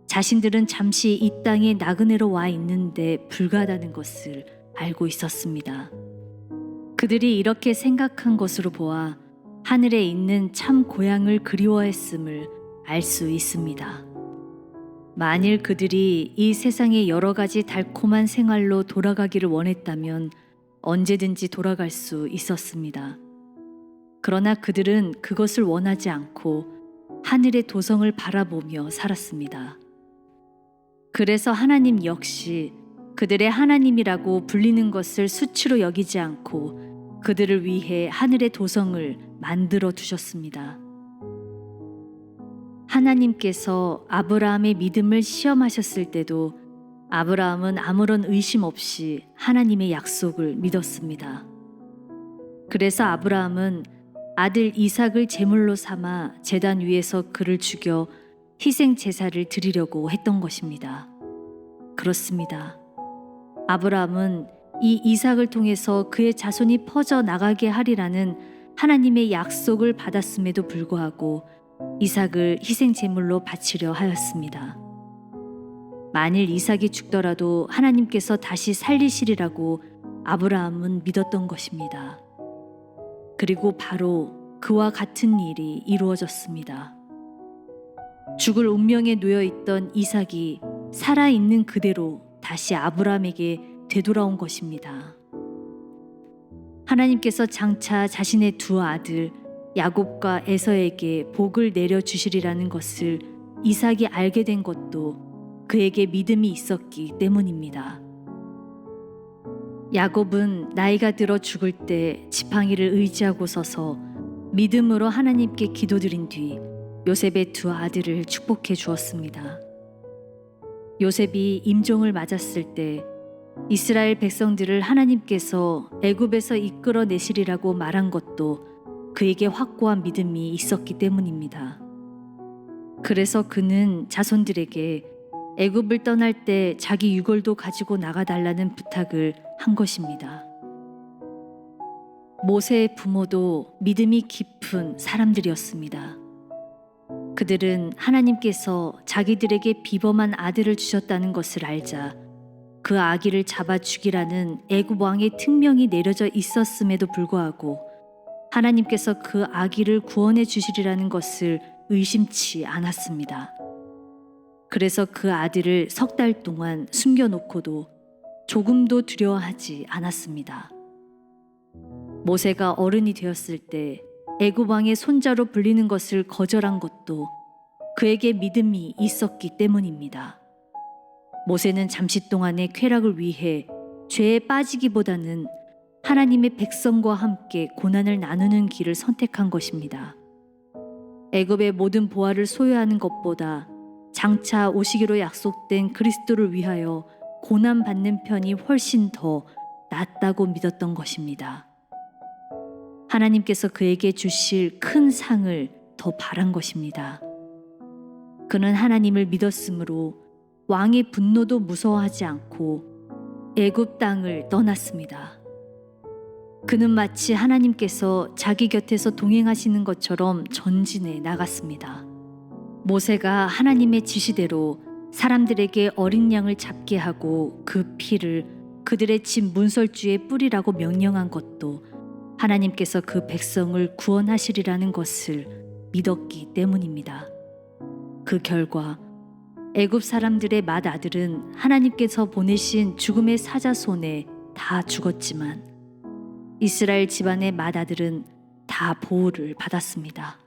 자신들은 잠시 이 땅에 나그네로 와 있는데 불과하다는 것을 알고 있었습니다. 그들이 이렇게 생각한 것으로 보아 하늘에 있는 참 고향을 그리워했음을 알 수 있습니다. 만일 그들이 이 세상의 여러 가지 달콤한 생활로 돌아가기를 원했다면 언제든지 돌아갈 수 있었습니다. 그러나 그들은 그것을 원하지 않고 하늘의 도성을 바라보며 살았습니다. 그래서 하나님 역시 그들의 하나님이라고 불리는 것을 수치로 여기지 않고 그들을 위해 하늘의 도성을 만들어 두셨습니다. 하나님께서 아브라함의 믿음을 시험하셨을 때도 아브라함은 아무런 의심 없이 하나님의 약속을 믿었습니다. 그래서 아브라함은 아들 이삭을 제물로 삼아 제단 위에서 그를 죽여 희생 제사를 드리려고 했던 것입니다. 그렇습니다. 아브라함은 이 이삭을 통해서 그의 자손이 퍼져 나가게 하리라는 하나님의 약속을 받았음에도 불구하고 이삭을 희생 제물로 바치려 하였습니다. 만일 이삭이 죽더라도 하나님께서 다시 살리시리라고 아브라함은 믿었던 것입니다. 그리고 바로 그와 같은 일이 이루어졌습니다. 죽을 운명에 놓여 있던 이삭이 살아있는 그대로 다시 아브라함에게 되돌아온 것입니다. 하나님께서 장차 자신의 두 아들 야곱과 에서에게 복을 내려 주시리라는 것을 이삭이 알게 된 것도 그에게 믿음이 있었기 때문입니다. 야곱은 나이가 들어 죽을 때 지팡이를 의지하고 서서 믿음으로 하나님께 기도드린 뒤 요셉의 두 아들을 축복해 주었습니다. 요셉이 임종을 맞았을 때 이스라엘 백성들을 하나님께서 애굽에서 이끌어내시리라고 말한 것도 그에게 확고한 믿음이 있었기 때문입니다. 그래서 그는 자손들에게 애굽을 떠날 때 자기 유골도 가지고 나가달라는 부탁을 한 것입니다. 모세의 부모도 믿음이 깊은 사람들이었습니다. 그들은 하나님께서 자기들에게 비범한 아들을 주셨다는 것을 알자 그 아기를 잡아 죽이라는 애굽 왕의 특명이 내려져 있었음에도 불구하고 하나님께서 그 아기를 구원해 주시리라는 것을 의심치 않았습니다. 그래서 그 아들을 3달 동안 숨겨놓고도 조금도 두려워하지 않았습니다. 모세가 어른이 되었을 때 애굽 왕의 손자로 불리는 것을 거절한 것도 그에게 믿음이 있었기 때문입니다. 모세는 잠시 동안의 쾌락을 위해 죄에 빠지기보다는 하나님의 백성과 함께 고난을 나누는 길을 선택한 것입니다. 애굽의 모든 보화를 소유하는 것보다 장차 오시기로 약속된 그리스도를 위하여 고난받는 편이 훨씬 더 낫다고 믿었던 것입니다. 하나님께서 그에게 주실 큰 상을 더 바란 것입니다. 그는 하나님을 믿었으므로 왕의 분노도 무서워하지 않고 애굽 땅을 떠났습니다. 그는 마치 하나님께서 자기 곁에서 동행하시는 것처럼 전진해 나갔습니다. 모세가 하나님의 지시대로 사람들에게 어린 양을 잡게 하고 그 피를 그들의 집 문설주에 뿌리라고 명령한 것도 하나님께서 그 백성을 구원하시리라는 것을 믿었기 때문입니다. 그 결과 애굽 사람들의 맏아들은 하나님께서 보내신 죽음의 사자 손에 다 죽었지만 이스라엘 집안의 맏아들은 다 보호를 받았습니다.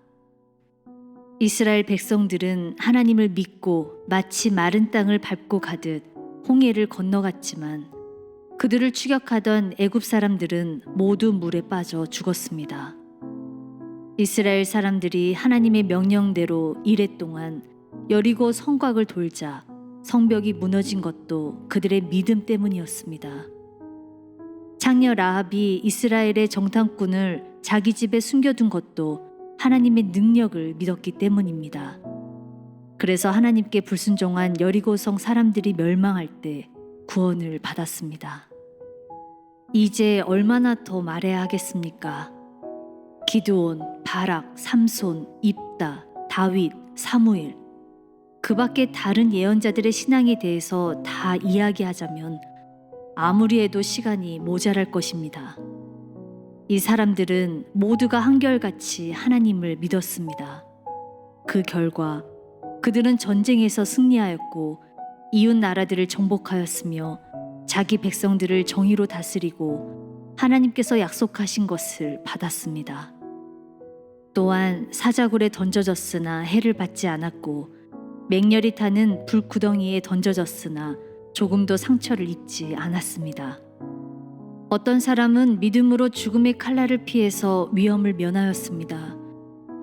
이스라엘 백성들은 하나님을 믿고 마치 마른 땅을 밟고 가듯 홍해를 건너갔지만 그들을 추격하던 애굽 사람들은 모두 물에 빠져 죽었습니다. 이스라엘 사람들이 하나님의 명령대로 이레 동안 여리고 성곽을 돌자 성벽이 무너진 것도 그들의 믿음 때문이었습니다. 창녀 라합이 이스라엘의 정탐꾼을 자기 집에 숨겨둔 것도 하나님의 능력을 믿었기 때문입니다. 그래서 하나님께 불순종한 여리고성 사람들이 멸망할 때 구원을 받았습니다. 이제 얼마나 더 말해야 하겠습니까? 기드온, 바락, 삼손, 입다, 다윗, 사무엘, 그 밖에 다른 예언자들의 신앙에 대해서 다 이야기하자면 아무리 해도 시간이 모자랄 것입니다. 이 사람들은 모두가 한결같이 하나님을 믿었습니다. 그 결과 그들은 전쟁에서 승리하였고 이웃 나라들을 정복하였으며 자기 백성들을 정의로 다스리고 하나님께서 약속하신 것을 받았습니다. 또한 사자굴에 던져졌으나 해를 받지 않았고 맹렬히 타는 불구덩이에 던져졌으나 조금도 상처를 입지 않았습니다. 어떤 사람은 믿음으로 죽음의 칼날을 피해서 위험을 면하였습니다.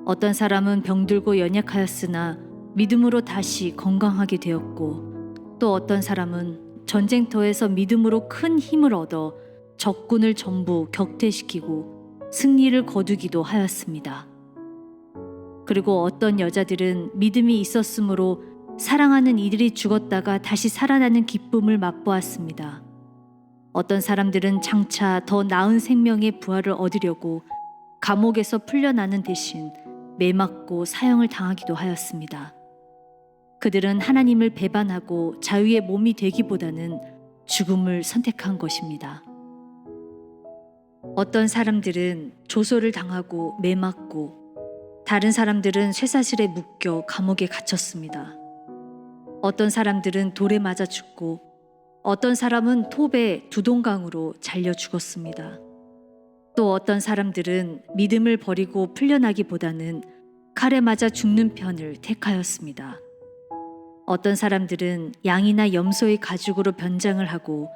어떤 사람은 병들고 연약하였으나 믿음으로 다시 건강하게 되었고 또 어떤 사람은 전쟁터에서 믿음으로 큰 힘을 얻어 적군을 전부 격퇴시키고 승리를 거두기도 하였습니다. 그리고 어떤 여자들은 믿음이 있었으므로 사랑하는 이들이 죽었다가 다시 살아나는 기쁨을 맛보았습니다. 어떤 사람들은 장차 더 나은 생명의 부활을 얻으려고 감옥에서 풀려나는 대신 매맞고 사형을 당하기도 하였습니다. 그들은 하나님을 배반하고 자유의 몸이 되기보다는 죽음을 선택한 것입니다. 어떤 사람들은 조소를 당하고 매맞고 다른 사람들은 쇠사슬에 묶여 감옥에 갇혔습니다. 어떤 사람들은 돌에 맞아 죽고 어떤 사람은 톱에 두동강으로 잘려 죽었습니다. 또 어떤 사람들은 믿음을 버리고 풀려나기보다는 칼에 맞아 죽는 편을 택하였습니다. 어떤 사람들은 양이나 염소의 가죽으로 변장을 하고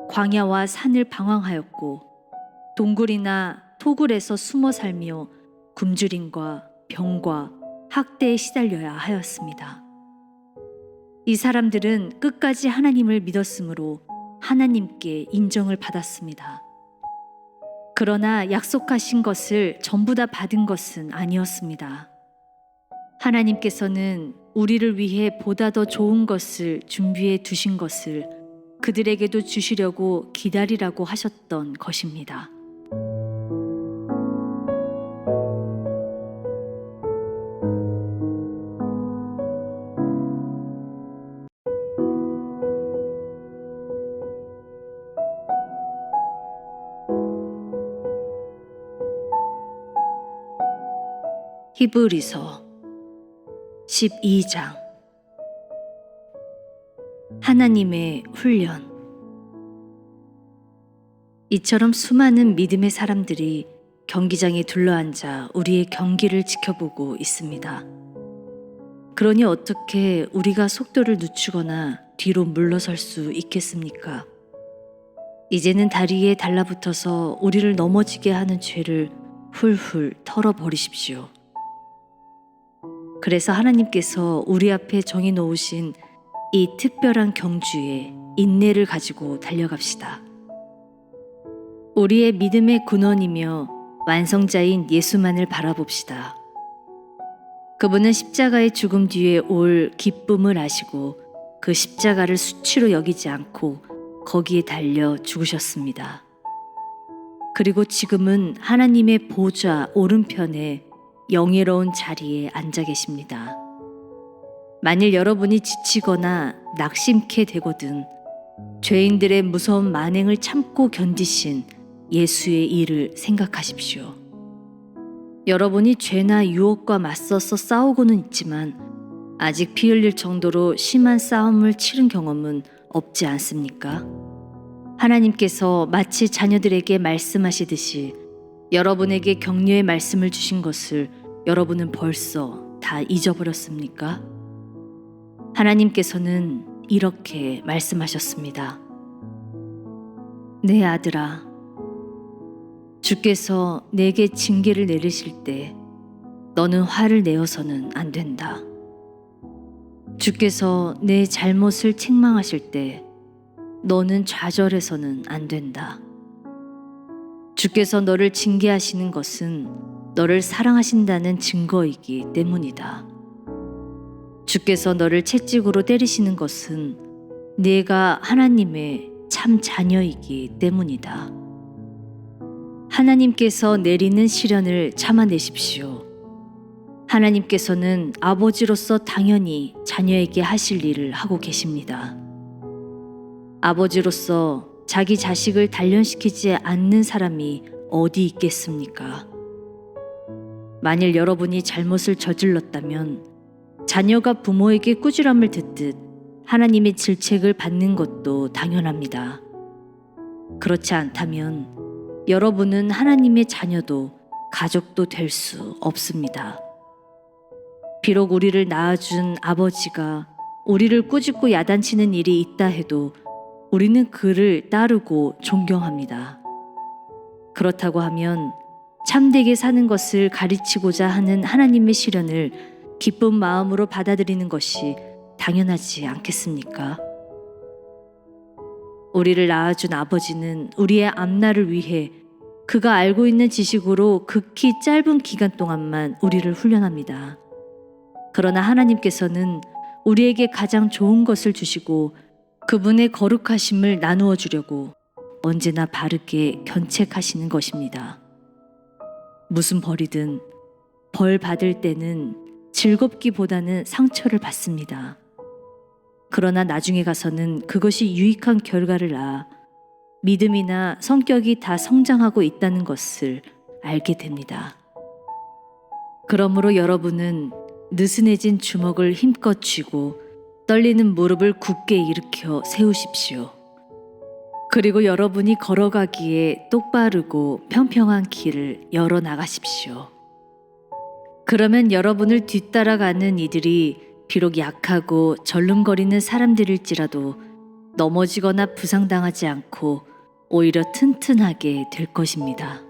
광야와 산을 방황하였고 동굴이나 토굴에서 숨어 살며 굶주림과 병과 학대에 시달려야 하였습니다. 이 사람들은 끝까지 하나님을 믿었으므로 하나님께 인정을 받았습니다. 그러나 약속하신 것을 전부 다 받은 것은 아니었습니다. 하나님께서는 우리를 위해 보다 더 좋은 것을 준비해 두신 것을 그들에게도 주시려고 기다리라고 하셨던 것입니다. 히브리서 12장. 하나님의 훈련. 이처럼 수많은 믿음의 사람들이 경기장에 둘러앉아 우리의 경기를 지켜보고 있습니다. 그러니 어떻게 우리가 속도를 늦추거나 뒤로 물러설 수 있겠습니까? 이제는 다리에 달라붙어서 우리를 넘어지게 하는 죄를 훌훌 털어버리십시오. 그래서 하나님께서 우리 앞에 정해 놓으신 이 특별한 경주에 인내를 가지고 달려갑시다. 우리의 믿음의 근원이며 완성자인 예수만을 바라봅시다. 그분은 십자가의 죽음 뒤에 올 기쁨을 아시고 그 십자가를 수치로 여기지 않고 거기에 달려 죽으셨습니다. 그리고 지금은 하나님의 보좌 오른편에 영예로운 자리에 앉아 계십니다. 만일 여러분이 지치거나 낙심케 되거든 죄인들의 무서운 만행을 참고 견디신 예수의 일을 생각하십시오. 여러분이 죄나 유혹과 맞서서 싸우고는 있지만 아직 피 흘릴 정도로 심한 싸움을 치른 경험은 없지 않습니까? 하나님께서 마치 자녀들에게 말씀하시듯이 여러분에게 격려의 말씀을 주신 것을 여러분은 벌써 다 잊어버렸습니까? 하나님께서는 이렇게 말씀하셨습니다. 내 아들아, 주께서 내게 징계를 내리실 때 너는 화를 내어서는 안 된다. 주께서 내 잘못을 책망하실 때 너는 좌절해서는 안 된다. 주께서 너를 징계하시는 것은 너를 사랑하신다는 증거이기 때문이다. 주께서 너를 채찍으로 때리시는 것은 네가 하나님의 참 자녀이기 때문이다. 하나님께서 내리는 시련을 참아내십시오. 하나님께서는 아버지로서 당연히 자녀에게 하실 일을 하고 계십니다. 아버지로서 자기 자식을 단련시키지 않는 사람이 어디 있겠습니까? 만일 여러분이 잘못을 저질렀다면 자녀가 부모에게 꾸지람을 듣듯 하나님의 질책을 받는 것도 당연합니다. 그렇지 않다면 여러분은 하나님의 자녀도 가족도 될 수 없습니다. 비록 우리를 낳아준 아버지가 우리를 꾸짖고 야단치는 일이 있다 해도 우리는 그를 따르고 존경합니다. 그렇다고 하면 참되게 사는 것을 가르치고자 하는 하나님의 시련을 기쁜 마음으로 받아들이는 것이 당연하지 않겠습니까? 우리를 낳아준 아버지는 우리의 앞날을 위해 그가 알고 있는 지식으로 극히 짧은 기간 동안만 우리를 훈련합니다. 그러나 하나님께서는 우리에게 가장 좋은 것을 주시고 그분의 거룩하심을 나누어 주려고 언제나 바르게 견책하시는 것입니다. 무슨 벌이든 벌 받을 때는 즐겁기보다는 상처를 받습니다. 그러나 나중에 가서는 그것이 유익한 결과를 낳아 믿음이나 성격이 다 성장하고 있다는 것을 알게 됩니다. 그러므로 여러분은 느슨해진 주먹을 힘껏 쥐고 떨리는 무릎을 굳게 일으켜 세우십시오. 그리고 여러분이 걸어가기에 똑바르고 평평한 길을 열어 나가십시오. 그러면 여러분을 뒤따라가는 이들이 비록 약하고 절름거리는 사람들일지라도 넘어지거나 부상당하지 않고 오히려 튼튼하게 될 것입니다.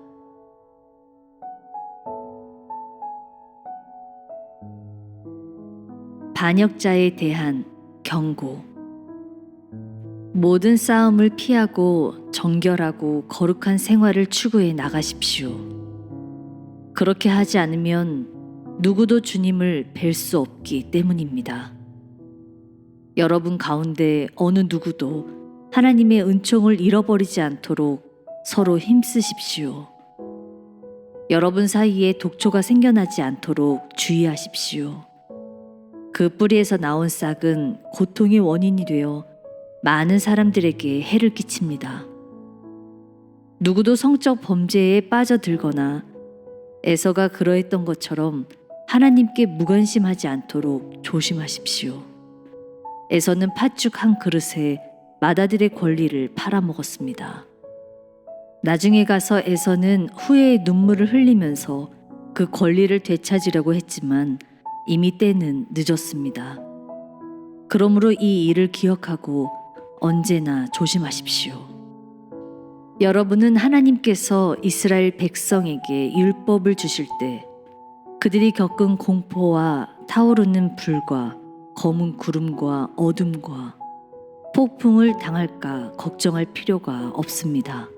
반역자에 대한 경고. 모든 싸움을 피하고 정결하고 거룩한 생활을 추구해 나가십시오. 그렇게 하지 않으면 누구도 주님을 뵐 수 없기 때문입니다. 여러분 가운데 어느 누구도 하나님의 은총을 잃어버리지 않도록 서로 힘쓰십시오. 여러분 사이에 독초가 생겨나지 않도록 주의하십시오. 그 뿌리에서 나온 싹은 고통의 원인이 되어 많은 사람들에게 해를 끼칩니다. 누구도 성적 범죄에 빠져들거나 에서가 그러했던 것처럼 하나님께 무관심하지 않도록 조심하십시오. 에서는 팥죽 한 그릇에 마다들의 권리를 팔아먹었습니다. 나중에 가서 에서는 후회의 눈물을 흘리면서 그 권리를 되찾으려고 했지만 이미 때는 늦었습니다. 그러므로 이 일을 기억하고 언제나 조심하십시오. 여러분은 하나님께서 이스라엘 백성에게 율법을 주실 때 그들이 겪은 공포와 타오르는 불과 검은 구름과 어둠과 폭풍을 당할까 걱정할 필요가 없습니다.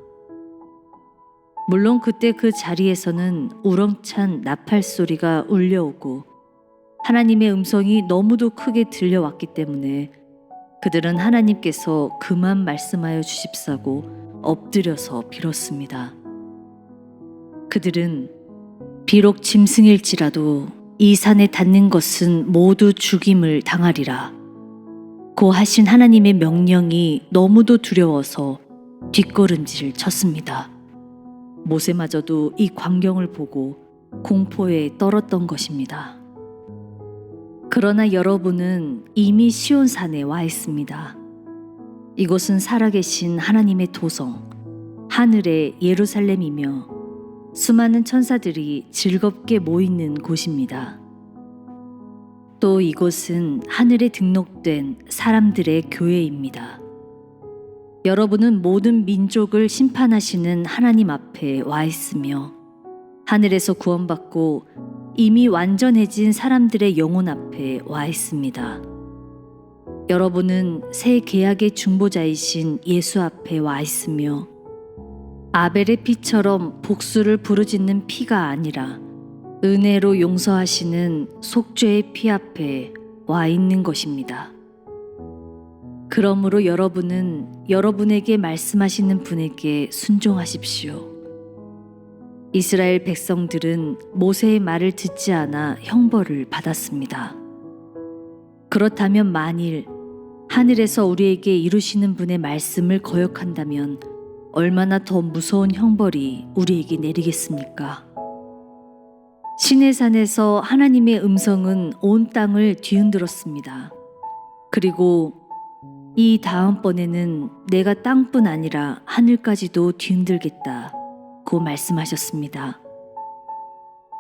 물론 그때 그 자리에서는 우렁찬 나팔 소리가 울려오고 하나님의 음성이 너무도 크게 들려왔기 때문에 그들은 하나님께서 그만 말씀하여 주십사고 엎드려서 빌었습니다. 그들은 비록 짐승일지라도 이 산에 닿는 것은 모두 죽임을 당하리라. 고 하신 하나님의 명령이 너무도 두려워서 뒷걸음질 쳤습니다. 모세마저도 이 광경을 보고 공포에 떨었던 것입니다. 그러나 여러분은 이미 시온산에 와 있습니다. 이곳은 살아계신 하나님의 도성, 하늘의 예루살렘이며 수많은 천사들이 즐겁게 모이는 곳입니다. 또 이곳은 하늘에 등록된 사람들의 교회입니다. 여러분은 모든 민족을 심판하시는 하나님 앞에 와 있으며 하늘에서 구원받고 이미 완전해진 사람들의 영혼 앞에 와 있습니다. 여러분은 새 계약의 중보자이신 예수 앞에 와 있으며 아벨의 피처럼 복수를 부르짖는 피가 아니라 은혜로 용서하시는 속죄의 피 앞에 와 있는 것입니다. 그러므로 여러분은 여러분에게 말씀하시는 분에게 순종하십시오. 이스라엘 백성들은 모세의 말을 듣지 않아 형벌을 받았습니다. 그렇다면 만일 하늘에서 우리에게 이루시는 분의 말씀을 거역한다면 얼마나 더 무서운 형벌이 우리에게 내리겠습니까? 시내산에서 하나님의 음성은 온 땅을 뒤흔들었습니다. 그리고 이 다음번에는 내가 땅뿐 아니라 하늘까지도 뒤흔들겠다고 말씀하셨습니다.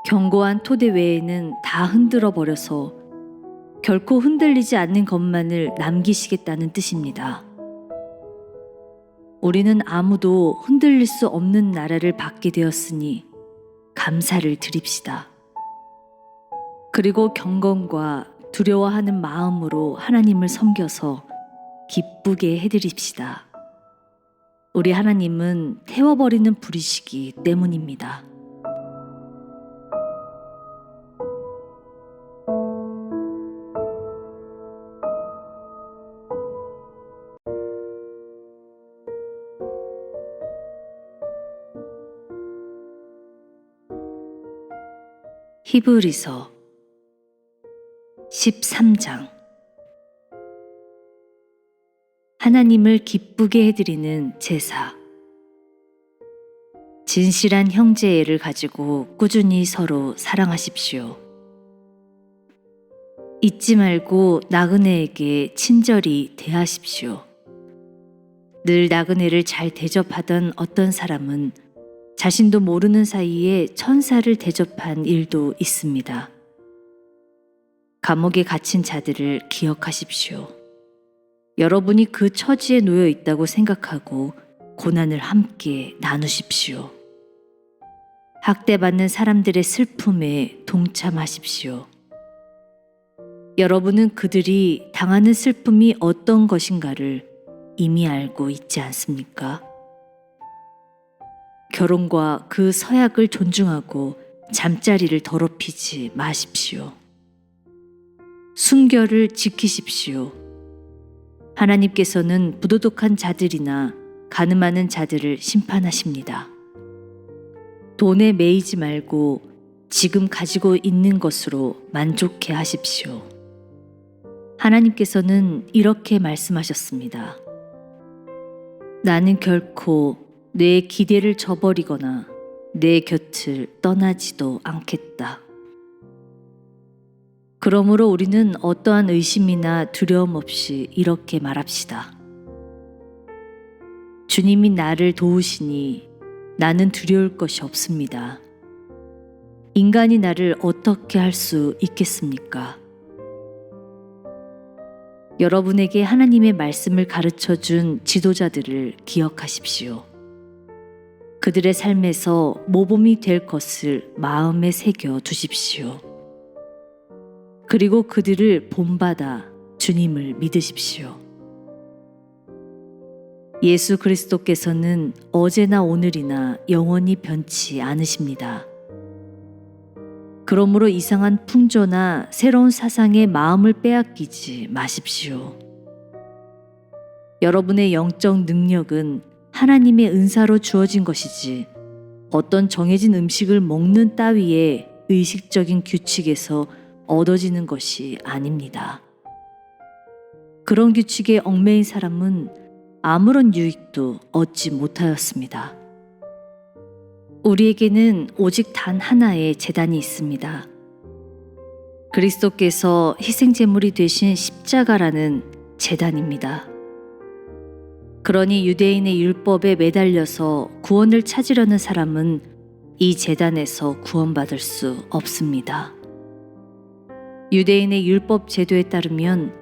견고한 토대 외에는 다 흔들어 버려서 결코 흔들리지 않는 것만을 남기시겠다는 뜻입니다. 우리는 아무도 흔들릴 수 없는 나라를 받게 되었으니 감사를 드립시다. 그리고 경건과 두려워하는 마음으로 하나님을 섬겨서 기쁘게 해드립시다. 우리 하나님은 태워버리는 불이시기 때문입니다. 히브리서 13장. 하나님을 기쁘게 해드리는 제사. 진실한 형제애를 가지고 꾸준히 서로 사랑하십시오. 잊지 말고 나그네에게 친절히 대하십시오. 늘 나그네를 잘 대접하던 어떤 사람은 자신도 모르는 사이에 천사를 대접한 일도 있습니다. 감옥에 갇힌 자들을 기억하십시오. 여러분이 그 처지에 놓여 있다고 생각하고 고난을 함께 나누십시오. 학대받는 사람들의 슬픔에 동참하십시오. 여러분은 그들이 당하는 슬픔이 어떤 것인가를 이미 알고 있지 않습니까? 결혼과 그 서약을 존중하고 잠자리를 더럽히지 마십시오. 순결을 지키십시오. 하나님께서는 부도덕한 자들이나 가늠하는 자들을 심판하십니다. 돈에 매이지 말고 지금 가지고 있는 것으로 만족해 하십시오. 하나님께서는 이렇게 말씀하셨습니다. 나는 결코 내 기대를 저버리거나 내 곁을 떠나지도 않겠다. 그러므로 우리는 어떠한 의심이나 두려움 없이 이렇게 말합시다. 주님이 나를 도우시니 나는 두려울 것이 없습니다. 인간이 나를 어떻게 할 수 있겠습니까? 여러분에게 하나님의 말씀을 가르쳐 준 지도자들을 기억하십시오. 그들의 삶에서 모범이 될 것을 마음에 새겨 두십시오. 그리고 그들을 본받아 주님을 믿으십시오. 예수 그리스도께서는 어제나 오늘이나 영원히 변치 않으십니다. 그러므로 이상한 풍조나 새로운 사상에 마음을 빼앗기지 마십시오. 여러분의 영적 능력은 하나님의 은사로 주어진 것이지 어떤 정해진 음식을 먹는 따위의 의식적인 규칙에서 얻어지는 것이 아닙니다. 그런 규칙에 얽매인 사람은 아무런 유익도 얻지 못하였습니다. 우리에게는 오직 단 하나의 제단이 있습니다. 그리스도께서 희생제물이 되신 십자가라는 제단입니다. 그러니 유대인의 율법에 매달려서 구원을 찾으려는 사람은 이 제단에서 구원받을 수 없습니다. 유대인의 율법 제도에 따르면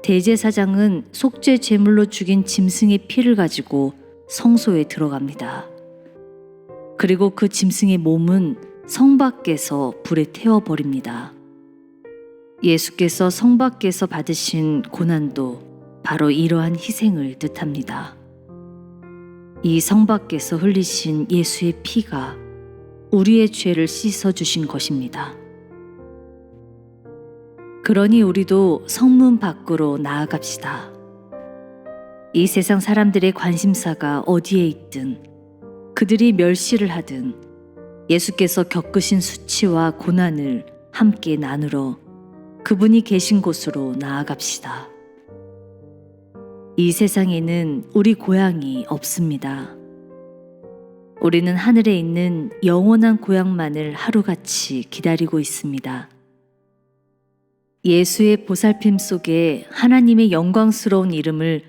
대제사장은 속죄 제물로 죽인 짐승의 피를 가지고 성소에 들어갑니다. 그리고 그 짐승의 몸은 성 밖에서 불에 태워버립니다. 예수께서 성 밖에서 받으신 고난도 바로 이러한 희생을 뜻합니다. 이 성 밖에서 흘리신 예수의 피가 우리의 죄를 씻어주신 것입니다. 그러니 우리도 성문 밖으로 나아갑시다. 이 세상 사람들의 관심사가 어디에 있든 그들이 멸시를 하든 예수께서 겪으신 수치와 고난을 함께 나누러 그분이 계신 곳으로 나아갑시다. 이 세상에는 우리 고향이 없습니다. 우리는 하늘에 있는 영원한 고향만을 하루같이 기다리고 있습니다. 예수의 보살핌 속에 하나님의 영광스러운 이름을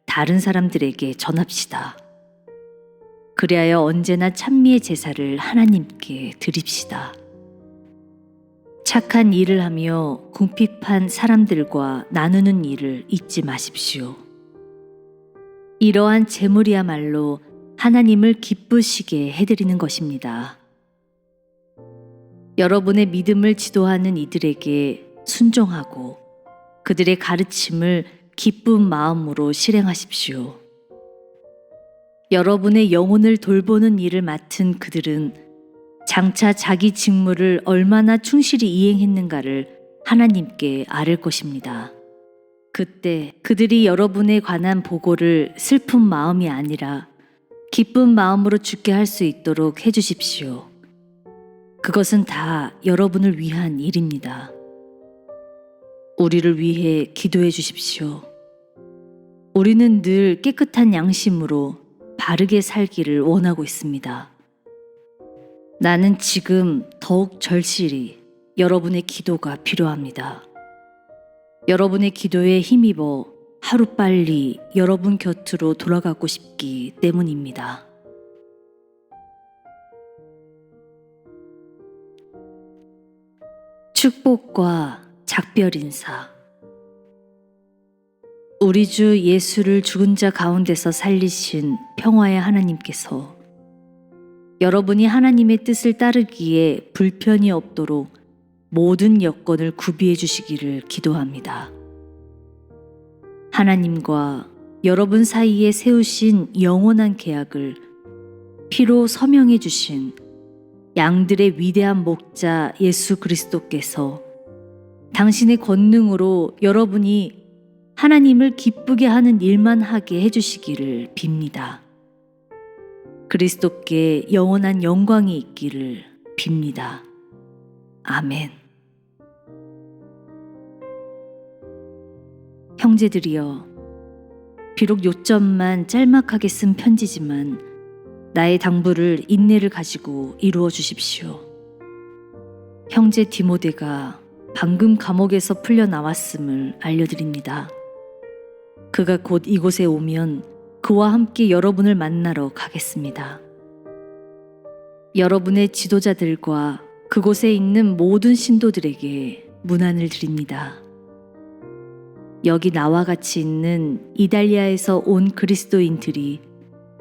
다른 사람들에게 전합시다. 그리하여 언제나 찬미의 제사를 하나님께 드립시다. 착한 일을 하며 궁핍한 사람들과 나누는 일을 잊지 마십시오. 이러한 제물이야말로 하나님을 기쁘시게 해드리는 것입니다. 여러분의 믿음을 지도하는 이들에게 순종하고 그들의 가르침을 기쁜 마음으로 실행하십시오. 여러분의 영혼을 돌보는 일을 맡은 그들은 장차 자기 직무를 얼마나 충실히 이행했는가를 하나님께 아를 것입니다. 그때 그들이 여러분에 관한 보고를 슬픈 마음이 아니라 기쁜 마음으로 죽게 할 수 있도록 해주십시오. 그것은 다 여러분을 위한 일입니다. 우리를 위해 기도해 주십시오. 우리는 늘 깨끗한 양심으로 바르게 살기를 원하고 있습니다. 나는 지금 더욱 절실히 여러분의 기도가 필요합니다. 여러분의 기도에 힘입어 하루빨리 여러분 곁으로 돌아가고 싶기 때문입니다. 축복과 작별 인사. 우리 주 예수를 죽은 자 가운데서 살리신 평화의 하나님께서 여러분이 하나님의 뜻을 따르기에 불편이 없도록 모든 여건을 구비해 주시기를 기도합니다. 하나님과 여러분 사이에 세우신 영원한 계약을 피로 서명해 주신 양들의 위대한 목자 예수 그리스도께서 당신의 권능으로 여러분이 하나님을 기쁘게 하는 일만 하게 해주시기를 빕니다. 그리스도께 영원한 영광이 있기를 빕니다. 아멘. 형제들이여, 비록 요점만 짤막하게 쓴 편지지만 나의 당부를 인내를 가지고 이루어 주십시오. 형제 디모데가 방금 감옥에서 풀려 나왔음을 알려드립니다. 그가 곧 이곳에 오면 그와 함께 여러분을 만나러 가겠습니다. 여러분의 지도자들과 그곳에 있는 모든 신도들에게 문안을 드립니다. 여기 나와 같이 있는 이달리아에서 온 그리스도인들이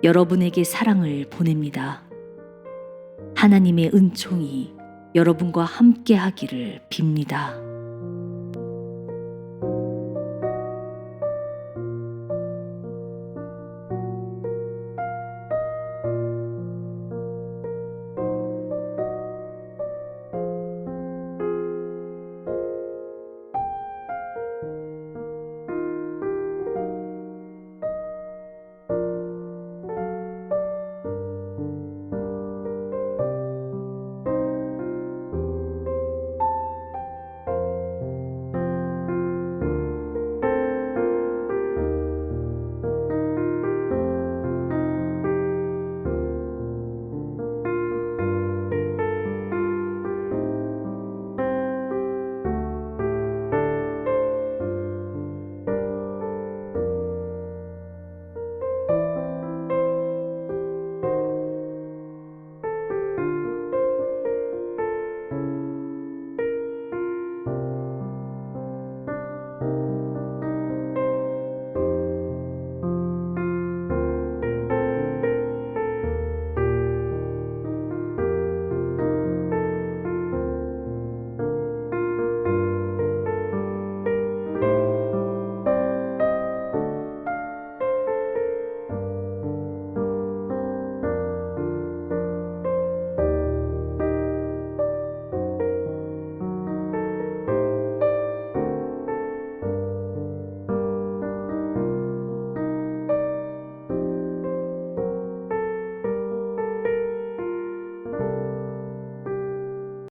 여러분에게 사랑을 보냅니다. 하나님의 은총이 여러분과 함께 하기를 빕니다.